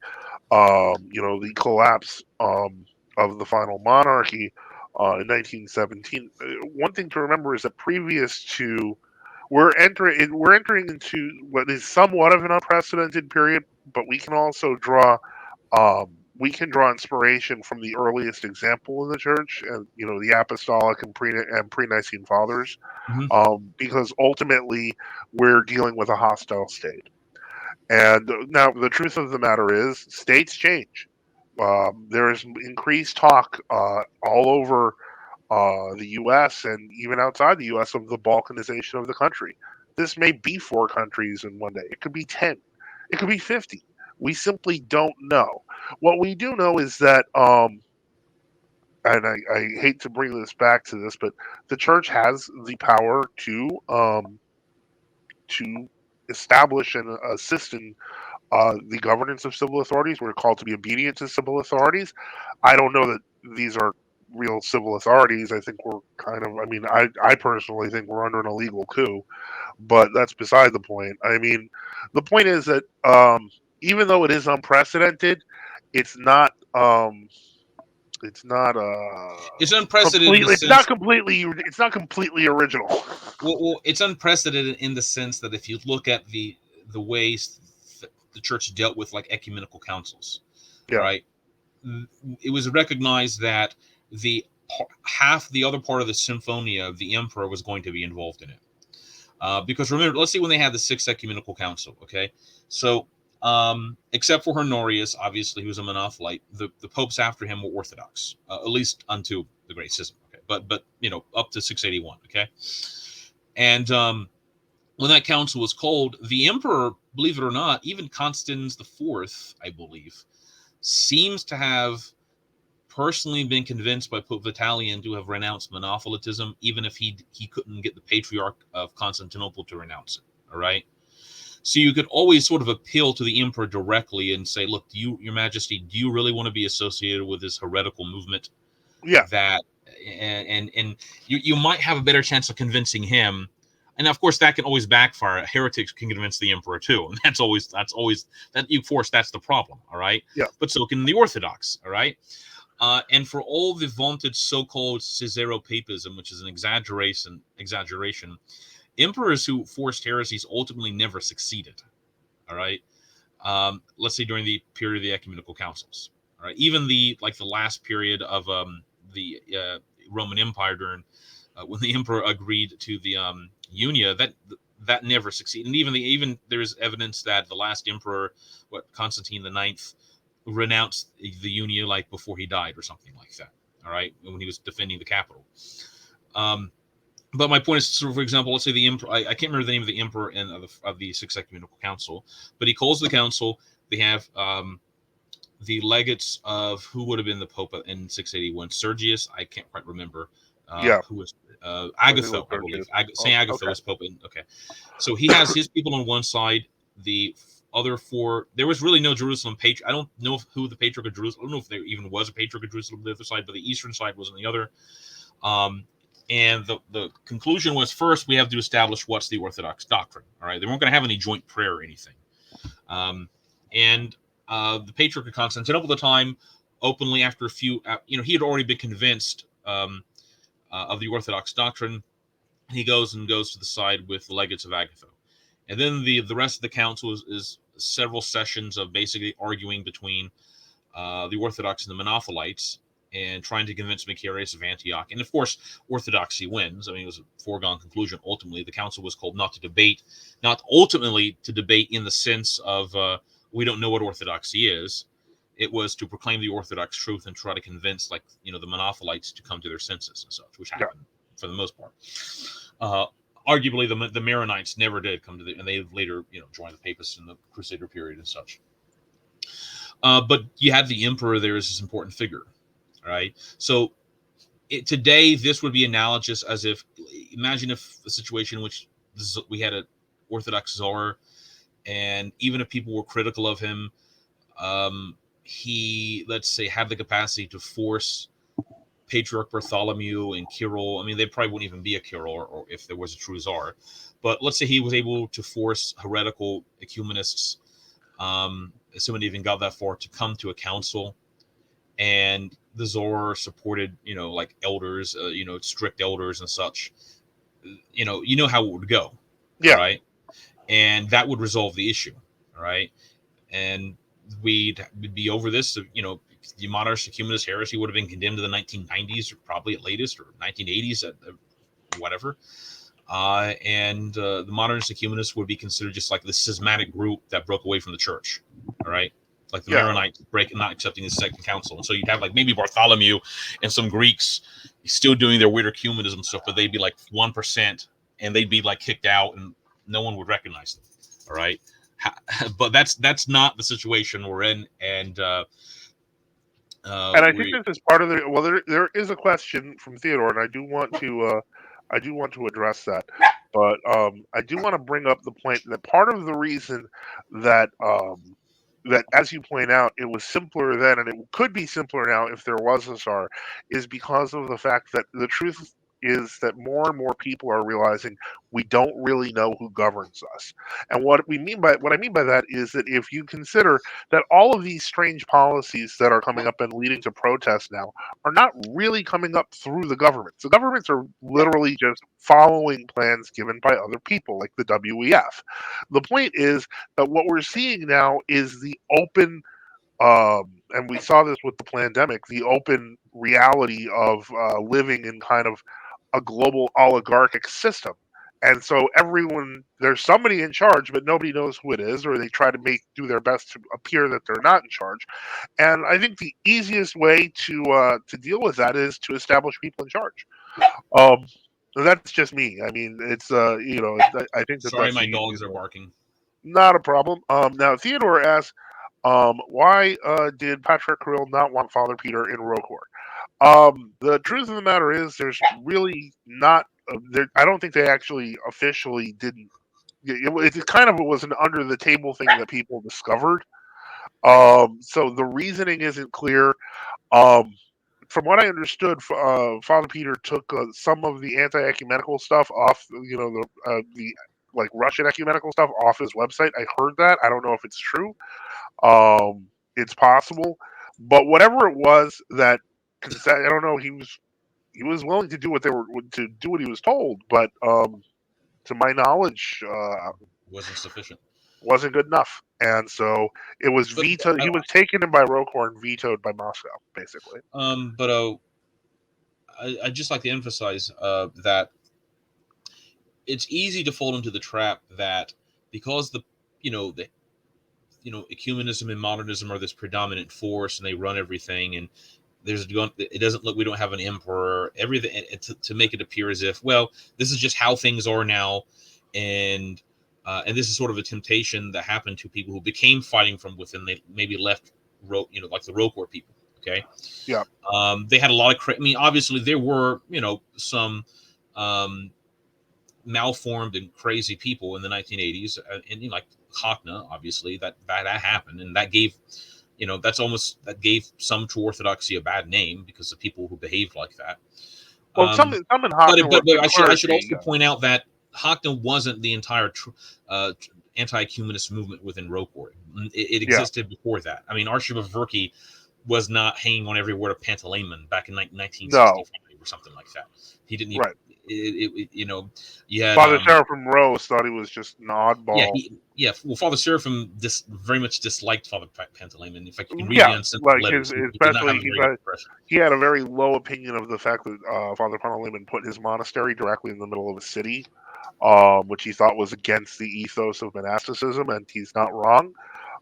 the collapse of the final monarchy in 1917, one thing to remember is that previous to we're entering into what is somewhat of an unprecedented period, but we can draw inspiration from the earliest example in the church, and the apostolic and pre-Nicene fathers, Mhm. because ultimately we're dealing with a hostile state. And now the truth of the matter is, states change. There is increased talk all over the U.S. and even outside the U.S. of the balkanization of the country. This may be 4 countries in one day. It could be 10. It could be 50. We simply don't know. What we do know is that, and I hate to bring this back to this, but the church has the power to establish and assist in the governance of civil authorities. We're called to be obedient to civil authorities. I don't know that these are real civil authorities. I think we're kind of, I personally think we're under an illegal coup, but that's beside the point. I mean, the point is that even though it is unprecedented, it's not. It's not It's unprecedented in the completely. It's not sense. completely. It's not completely original. Well, it's unprecedented in the sense that if you look at the ways the church dealt with like ecumenical councils, all Yeah. right, it was recognized that the half the other part of the symphonia of the emperor was going to be involved in it. Because remember, let's see when they had the Sixth Ecumenical Council. Okay, so except for Honorius, obviously he was a monothelite. The popes after him were Orthodox, at least unto the Great Schism. Okay, but up to 681. Okay, and when that council was called, the emperor, believe it or not, even Constans the Fourth, I believe, seems to have personally been convinced by Pope Vitalian to have renounced monothelitism, even if he couldn't get the Patriarch of Constantinople to renounce it. All right. So you could always sort of appeal to the emperor directly and say, "Look, Your Majesty, do you really want to be associated with this heretical movement?" Yeah. That and you might have a better chance of convincing him. And of course, that can always backfire. Heretics can convince the emperor too, and that's always that you force. That's the problem. All right. Yeah. But so can the Orthodox. All right. And for all the vaunted so-called Caesaropapism, which is an exaggeration, emperors who forced heresies ultimately never succeeded. All right. Let's say during the period of the ecumenical councils. All right. Even the last period of the Roman Empire during when the emperor agreed to the Unia, that never succeeded. And even there's evidence that the last emperor, Constantine the Ninth, renounced the Unia like before he died or something like that. All right, when he was defending the capital. But my point is, so for example, let's say the emperor. I can't remember the name of the emperor of the Sixth Ecumenical Council, but he calls the council. They have the legates of who would have been the Pope in 681. Sergius, I can't quite remember. Yeah, who was I think it was Agatho, I believe. Sergius. Saint Agatho Okay. was Pope. Okay, so he has his people on one side. The other four, there was really no Jerusalem patriarch. I don't know who the patriarch of Jerusalem. I don't know if there even was a patriarch of Jerusalem on the other side, but the eastern side was on the other. Um, and the conclusion was, first we have to establish what's the Orthodox doctrine. All right, they weren't going to have any joint prayer or anything. And the Patriarch of Constantinople at the time, openly after a few, he had already been convinced of the Orthodox doctrine. He goes to the side with the legates of Agatho. And then the rest of the council is several sessions of basically arguing between the Orthodox and the Monothelites and trying to convince Macarius of Antioch. And of course, Orthodoxy wins. I mean, it was a foregone conclusion. Ultimately, the council was called not to debate, not ultimately to debate in the sense of we don't know what Orthodoxy is. It was to proclaim the Orthodox truth and try to convince, the Monothelites to come to their senses and such, which Yeah. happened for the most part. Arguably, the Maronites never did come to and they later, joined the Papists in the Crusader period and such. But you had the emperor there as this important figure, right? So today, this would be analogous as if, imagine if a situation in which we had an Orthodox czar, and even if people were critical of him, he, let's say, had the capacity to force Patriarch Bartholomew and Kirill. I mean, they probably wouldn't even be a Kirill or if there was a true czar. But let's say he was able to force heretical ecumenists, assuming even got that far, to come to a council, and the czar supported, like elders, strict elders and such. You know how it would go, Yeah. right? And that would resolve the issue, right? And we'd be over this. The monarchist ecumenist heresy would have been condemned in the 1990s, or probably at latest, or 1980s, at whatever. And the modernist ecumenists would be considered just like the schismatic group that broke away from the church, all right? Like the Yeah. Maronites not accepting the Second Council. And so you'd have like maybe Bartholomew and some Greeks still doing their weird ecumenism stuff, but they'd be like 1%, and they'd be like kicked out, and no one would recognize them, all right? But that's not the situation we're in, and And I think we this is part of the well. There is a question from Theodore, and I do want to address that. But I do want to bring up the point that part of the reason that that, as you point out, it was simpler then, and it could be simpler now if there was a czar, is because of the fact that the truth is that more and more people are realizing we don't really know who governs us. And what I mean by that is that if you consider that all of these strange policies that are coming up and leading to protests now are not really coming up through the governments. The governments are literally just following plans given by other people, like the WEF. The point is that what we're seeing now is the open, and we saw this with the pandemic, the open reality of living in kind of a global oligarchic system. And so there's somebody in charge, but nobody knows who it is, or they try to do their best to appear that they're not in charge. And I think the easiest way to deal with that is to establish people in charge. Um, that's just me. I mean, it's I think that sorry, that's the my dogs easiest are way. barking. Not a problem. Now Theodore asks, why did Patrick Kirill not want Father Peter in Rokor? The truth of the matter is, there's really not. I don't think they actually officially didn't. It kind of was an under the table thing that people discovered. So the reasoning isn't clear. Um, from what I understood, Father Peter took some of the anti-ecumenical stuff off. The like Russian ecumenical stuff off his website. I heard that. I don't know if it's true. It's possible, but whatever it was that, I don't know. He was willing to do what he was told, but to my knowledge, Wasn't sufficient. wasn't good enough. And so it was But vetoed. He was taken in by Rokor and vetoed by Moscow, basically. I just like to emphasize that it's easy to fall into the trap that because the ecumenism and modernism are this predominant force and they run everything, and it doesn't look, we don't have an emperor, everything, and to make it appear as if, well, this is just how things are now, and this is sort of a temptation that happened to people who became fighting from within. They maybe left like the Rokor people, Okay. Yeah. They had a lot of. I mean, obviously there were some um, malformed and crazy people in the 1980s, and like Hockna, obviously that happened, and that gave that gave some true Orthodoxy a bad name because of people who behaved like that. Well, some Um, in but Hockner were good I should clergy. also point out that Hockna wasn't the entire anti-ecumenist movement within Rokor. It Yeah. existed before that. I mean, Archbishop Verki was not hanging on every word of Pantaleimon back in No. 1965 or something like that. He didn't even. Right. You had Father Seraphim Rose thought he was just an yeah, oddball. well, Father Seraphim very much disliked Father Pantaleimon. In fact, you can read the Yeah, uncensored like letters. He did not have especially a very good impression. he had a very low opinion of the fact that Father Pantaleimon put his monastery directly in the middle of a city, which he thought was against the ethos of monasticism, and he's not wrong.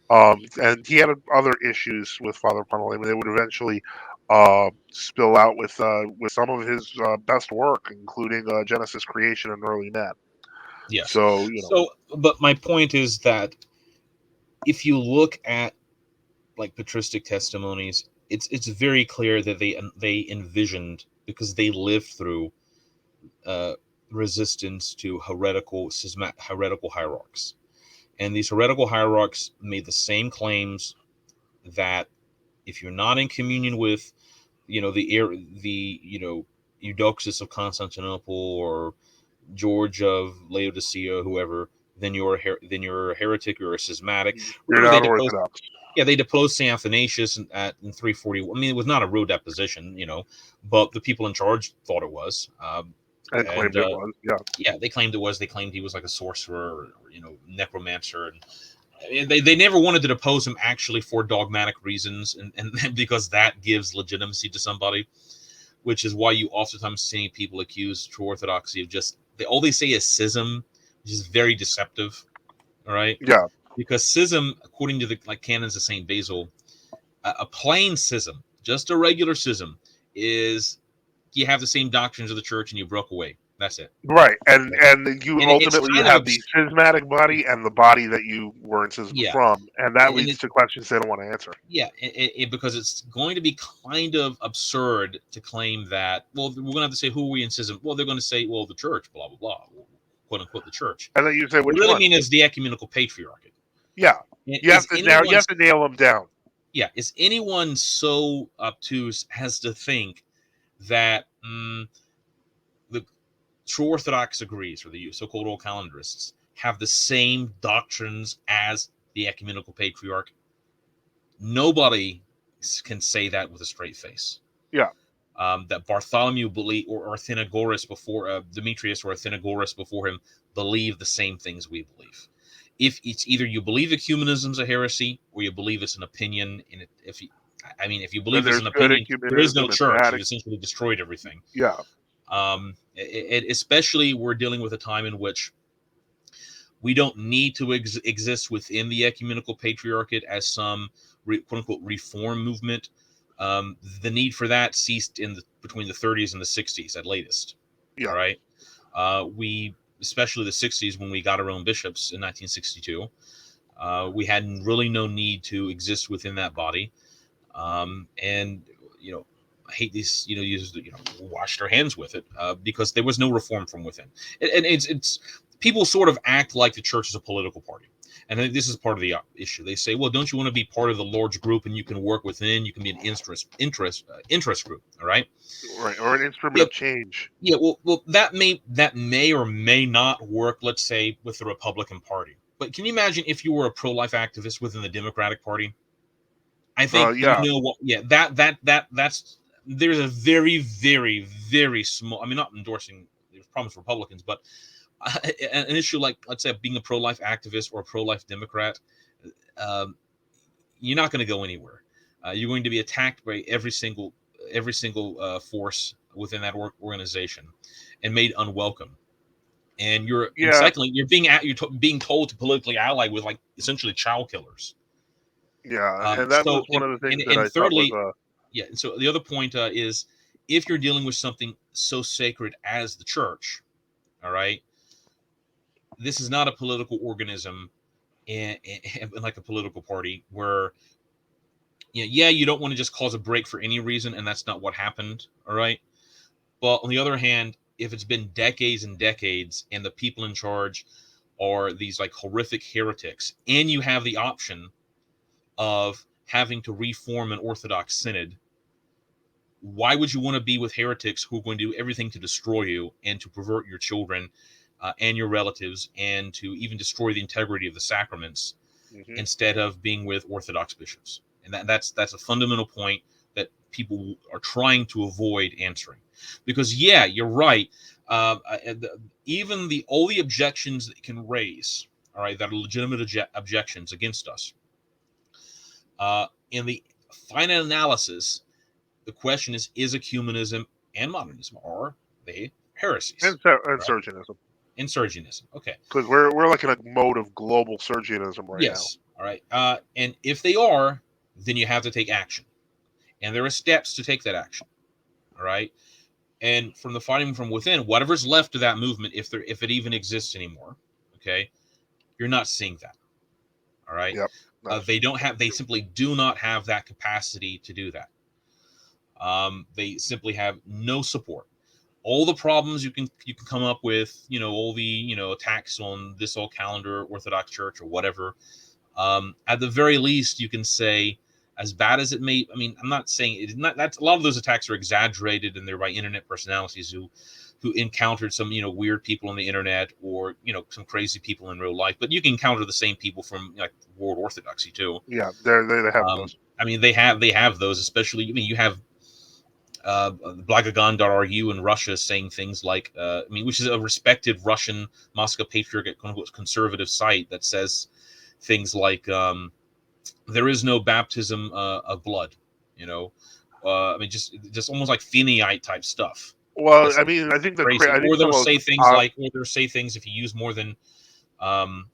And he had other issues with Father Pantaleimon. They would eventually spill out with some of his best work, including Genesis Creation and Early Man. Yes. So So, but my point is that if you look at like patristic testimonies, it's very clear that they envisioned, because they lived through uh, resistance to heretical hierarchs, and these heretical hierarchs made the same claims that if you're not in communion with the Eudoxus of Constantinople or George of Laodicea, whoever, then you're a heretic or a schismatic. you're Remember, they not deposed. Orthodox. Yeah, they deposed Saint Athanasius in 340. I mean, it was not a real deposition, but the people in charge thought it was. And And claimed it was. Yeah. Yeah, they claimed it was. They claimed he was like a sorcerer, or necromancer, and they never wanted to depose him actually for dogmatic reasons, and because that gives legitimacy to somebody, which is why you oftentimes see people accuse true orthodoxy of just all they say is schism, which is very deceptive. All right, Yeah. because schism, according to the canons of Saint Basil, a plain schism, just a regular schism, is you have the same doctrines of the church and you broke away. That's it. Right, and you And it's ultimately you kind of have the schismatic body and the body that you were in schism yeah, from, and that and leads to questions they don't want to answer. yeah, because it's going to be kind of absurd to claim that. Well, we're going to have to say who are we in schism. Well, they're going to say, well, the church, blah blah blah, quote unquote, the church. And then you say What they which really one? mean is the ecumenical patriarchate. Yeah, you have Is to now you anyone? have to nail them down. Yeah, is anyone so obtuse as to think that the true Orthodox agrees, or the so-called old calendarists, have the same doctrines as the ecumenical patriarch? Nobody can say that with a straight face. Yeah, That Bartholomew believed, or Athenagoras before Demetrius, or Athenagoras before him, believe the same things we believe. If it's either you believe ecumenism's a heresy, or you believe it's an opinion, and if you then believe it's there's an good opinion, there is no ecumenism and church. bad. You've essentially destroyed everything. Yeah, Especially we're dealing with a time in which we don't need to exist within the ecumenical patriarchate as some quote unquote reform movement. The need for that ceased between the 30s and the 60s at latest. yeah, All right, we especially the 60s when we got our own bishops in 1962. We had really no need to exist within that body, and I hate these, washed our hands with it because there was no reform from within. And it's people sort of act like the church is a political party. And I think this is part of the issue. They say, well, don't you want to be part of the large group and you can work within, you can be an interest group. All right. right. Or an instrument Yeah. of change. Yeah. Well, that may or may not work, let's say, with the Republican Party. But can you imagine if you were a pro-life activist within the Democratic Party? I think Yeah, what, yeah, that's there's a very, very, very small. I mean, not endorsing there's problems for Republicans, but an issue like, let's say, being a pro-life activist or a pro-life Democrat, um, you're not going to go anywhere. You're going to be attacked by every single force within that organization, and made unwelcome. And yeah, secondly, being told to politically ally with like essentially child killers. yeah. And that was So one of the things that and I thought was thirdly, yeah. And so the other point is, if you're dealing with something so sacred as the church, all right, this is not a political organism and like a political party where Yeah, you don't want to just cause a break for any reason, and that's not what happened. All right. But on the other hand, if it's been decades and decades and the people in charge are these like horrific heretics, and you have the option of having to reform an Orthodox synod, why would you want to be with heretics who are going to do everything to destroy you and to pervert your children and your relatives and to even destroy the integrity of the sacraments Hmm. instead of being with Orthodox bishops? And that's a fundamental point that people are trying to avoid answering, because yeah, you're right. Even the all the objections that can raise, all right, that are legitimate objections against us, in the final analysis, the question is ecumenism and modernism, are they heresies? And Right? Surgeonism, Insurgenism. Okay. because we're like in a mode of global Surgeonism right now. Yes. All right. And if they are, then you have to take action, and there are steps to take that action. All right. And from the fighting from within, whatever's left of that movement, if it even exists anymore, okay, you're not seeing that. All right. Yep, that's They don't have. They simply do not have that capacity to do that. They simply have no support. All the problems you can come up with, all the attacks on this all calendar Orthodox Church or whatever. At the very least, you can say, as bad as it may. I mean, I'm not saying it's not. That's a lot of those attacks are exaggerated, and they're by internet personalities who encountered some weird people on the internet, or some crazy people in real life. But you can encounter the same people from like World Orthodoxy too. yeah. They have those. I mean, they have those, especially. I mean, you have Blagagan.ru in Russia saying things like, which is a respected Russian Moscow Patriot, quote unquote, conservative site that says things like, there is no baptism of blood, you know. Just almost like Feeneyite type stuff. Well, That's I like mean, crazy. I Or think the they'll most say things like, if you use more than,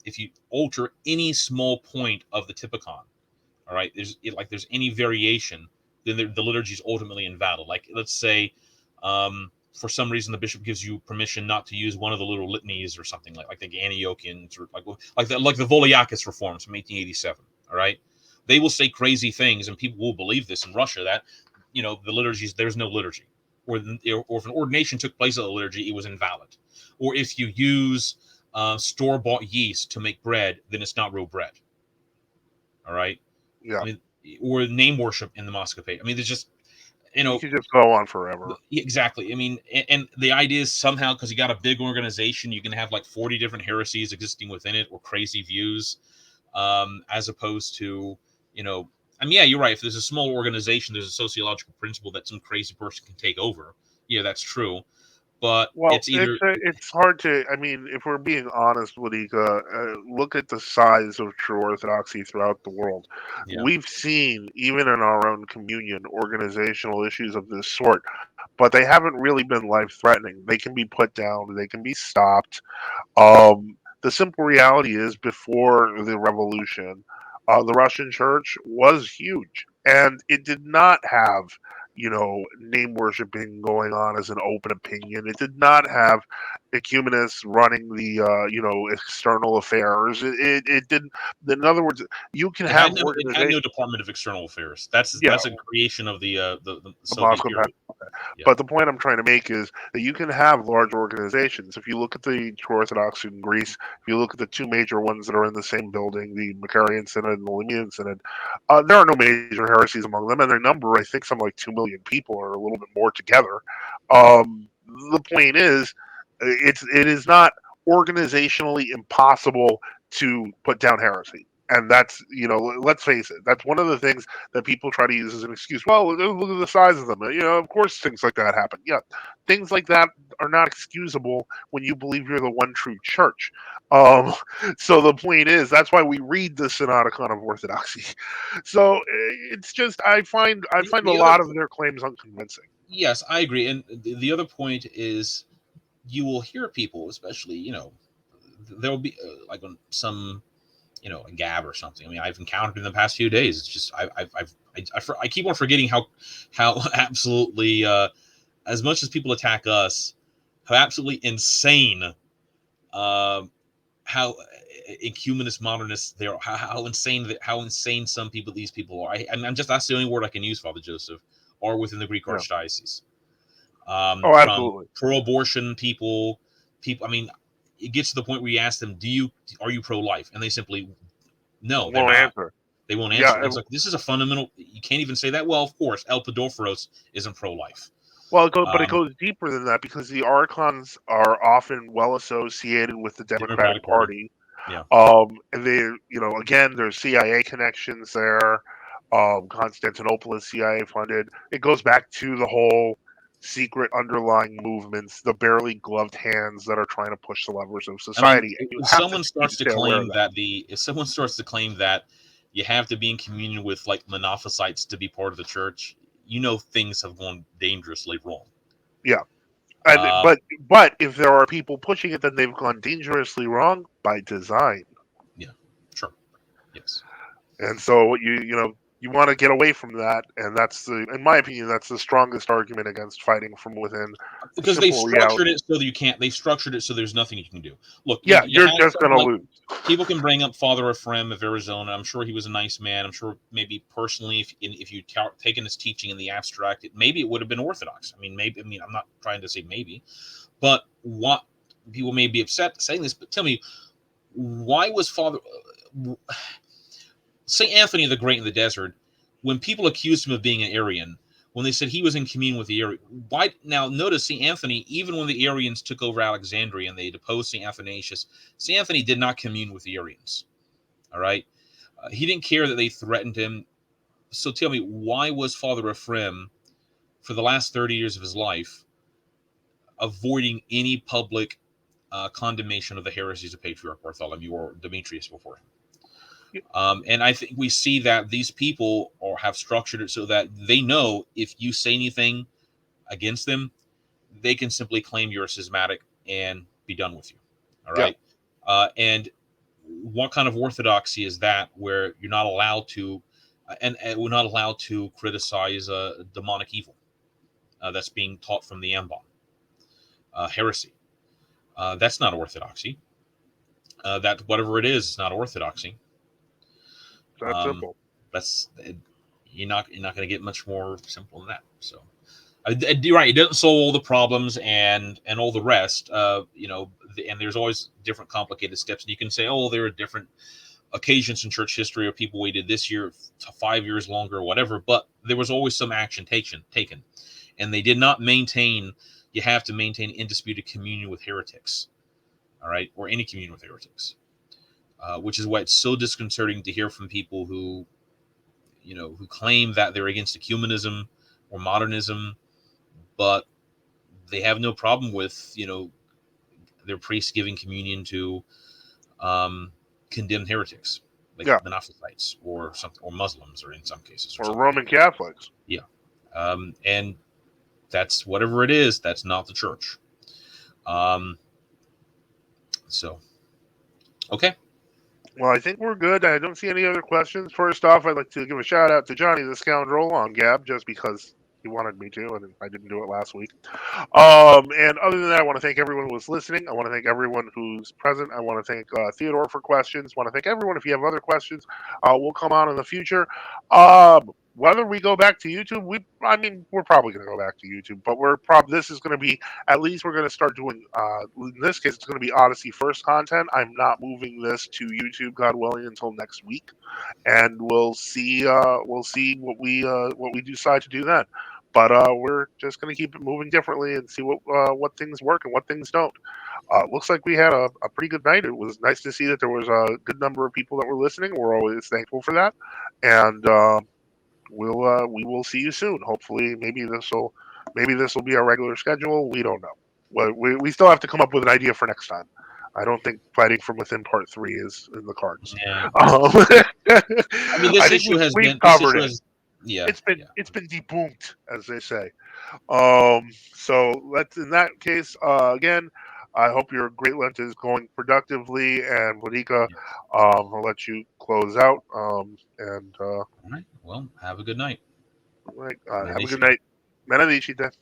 if you alter any small point of the typicon, all right, there's any variation, then the liturgy is ultimately invalid. Like, let's say, for some reason the bishop gives you permission not to use one of the little litanies or something, like the Antiochians, or like the Voliakis reforms from 1887. All right, they will say crazy things, and people will believe this in Russia, that the liturgies, there's no liturgy, or if an ordination took place at the liturgy, it was invalid. Or if you use store-bought yeast to make bread, then it's not real bread. All right. yeah. I mean, or name worship in the Moscow Page. I mean, there's just, you You know, can just go on forever. exactly. I mean, and the idea is somehow, because you got a big organization, you can have like 40 different heresies existing within it, or crazy views, as opposed to, you know, I mean, yeah, you're right. If there's a small organization, there's a sociological principle that some crazy person can take over. Yeah, that's true. But Well, it's either, it's hard to. I mean, if we're being honest, Wadika, look at the size of true Orthodoxy throughout the world. yeah, We've seen, even in our own communion, organizational issues of this sort, but they haven't really been life-threatening. They can be put down. They can be stopped. The simple reality is, before the revolution, the Russian church was huge, and it did not have, name worshiping going on as an open opinion. It did not have ecumenists running the, external affairs. It didn't. In other words, you can have it had no organization. Department of External Affairs. That's Yeah, a creation of the the Soviet Moscow. period. Yeah, But the point I'm trying to make is that you can have large organizations. If you look at the True Orthodox in Greece, if you look at the two major ones that are in the same building, the Macarian Synod and the Limean Synod, there are no major heresies among them, and their number, I think, some like 2 million people, or a little bit more together. The point is, it is not organizationally impossible to put down heresy. And that's, let's face it, that's one of the things that people try to use as an excuse. Well, look at the size of them. Of course things like that happen. Yeah, things like that are not excusable when you believe you're the one true church. Um, so the point is, that's why we read the Synodicon of Orthodoxy. So it's just I find a the other lot of their claims unconvincing. yes, I agree. And the other point is, you will hear people, especially, there'll be like on some, a gab or something. I mean, I've encountered in the past few days. It's just I keep on forgetting how absolutely, as much as people attack us, how absolutely insane, uh, how ecumenist modernists they are, how insane some people these people are. I'm just that's the only word I can use, Father Joseph, are within the Greek Yeah. Archdiocese. Oh, From absolutely. pro-abortion people. I mean, it gets to the point where you ask them, are you pro-life? And they simply no, they're Won't not. answer. They won't Yeah. answer. And it's like this is a fundamental. You can't even say that. Well, of course, El Pedorferos isn't pro-life. But it Um, goes deeper than that because the archons are often well associated with the Democratic Democratic Party. Party. Yeah. And they, again, there's CIA connections there. Constantinople is CIA funded. It goes back to the whole secret underlying movements, the barely gloved hands that are trying to push the levers of I mean, society. And you if have to someone need to starts to stay aware of claim that. that if someone starts to claim that you have to be in communion with like Monophysites to be part of the church, things have gone dangerously wrong. Yeah. And Um, but if there are people pushing it, then they've gone dangerously wrong by design. yeah, sure, yes. And so you want to get away from that, and in my opinion, that's the strongest argument against fighting from within. The Because they've simple structured reality. it so that you can't. They've structured it so there's nothing you can do. Look, Yeah, you you're have just someone gonna like lose. people can bring up Father Ephraim of Arizona. I'm sure he was a nice man. I'm sure maybe personally, if you taken his teaching in the abstract, maybe it would have been orthodox. I mean, maybe. I mean, I'm not trying to say maybe, but what people may be upset saying this. But tell me, why was Father Saint Anthony the Great in the desert? When people accused him of being an Arian, when they said he was in communion with the Arian, why? Now notice Saint Anthony, even when the Arians took over Alexandria and they deposed Saint Athanasius, Saint Anthony did not commune with the Arians. All right, he didn't care that they threatened him. So tell me, why was Father Ephraim, for the last 30 years of his life, avoiding any public condemnation of the heresies of Patriarch Bartholomew or Demetrius before him? And I think we see that these people have structured it so that they know if you say anything against them, they can simply claim you're a schismatic and be done with you. All Yeah, right. And what kind of orthodoxy is that where you're not allowed to, and we're not allowed to criticize demonic evil that's being taught from the Ambon heresy? That's not orthodoxy. That whatever it is not orthodoxy. it's that Um, simple. that's you're not going to get much more simple than that. So you're right. It doesn't solve all the problems and all the rest. And there's always different complicated steps. And you can say, oh, there are different occasions in church history where people waited this year to 5 years longer or whatever. But there was always some action taken, and they did not maintain. You have to maintain indisputed communion with heretics, all right, or any communion with heretics. Which is why it's so disconcerting to hear from people who claim that they're against ecumenism or modernism, but they have no problem with their priests giving communion to um, condemned heretics like Yeah, Monophysites or something, or Muslims, or in some cases, or or something Roman like that. Catholics. Yeah, and that's whatever it is. That's not the church. Um, so okay, Well, I think we're good. I don't see any other questions. First off, I'd like to give a shout out to Johnny the Scoundrel on Gab just because he wanted me to, and I didn't do it last week. And other than that, I want to thank everyone who was listening. I want to thank everyone who's present. I want to thank Theodore for questions. I want to thank everyone. If you have other questions, we'll come on in the future. Whether we go back to YouTube, I mean, we're probably going to go back to YouTube, but this is going to be, at least we're going to start doing, in this case, it's going to be Odyssey first content. I'm not moving this to YouTube, God willing, until next week, and we'll see what we decide to do then. But we're just going to keep it moving differently and see what things work and what things don't. Looks like we had a pretty good night. It was nice to see that there was a good number of people that were listening. We're always thankful for that, and we will see you soon. Hopefully, maybe this will be our regular schedule. We don't know. Well, we still have to come up with an idea for next time. I don't think fighting from within part 3 is in the cards. yeah. I mean, I this think issue has we've been this covered issue it. has yeah, It's been yeah. it's been debunked, as they say. So let's in that case again. I hope your Great Lent is going productively, and Vladika, Yes. I'll let you close out. And All right. Well, have a good night. right, have a good Benedicite. night. Benedicite.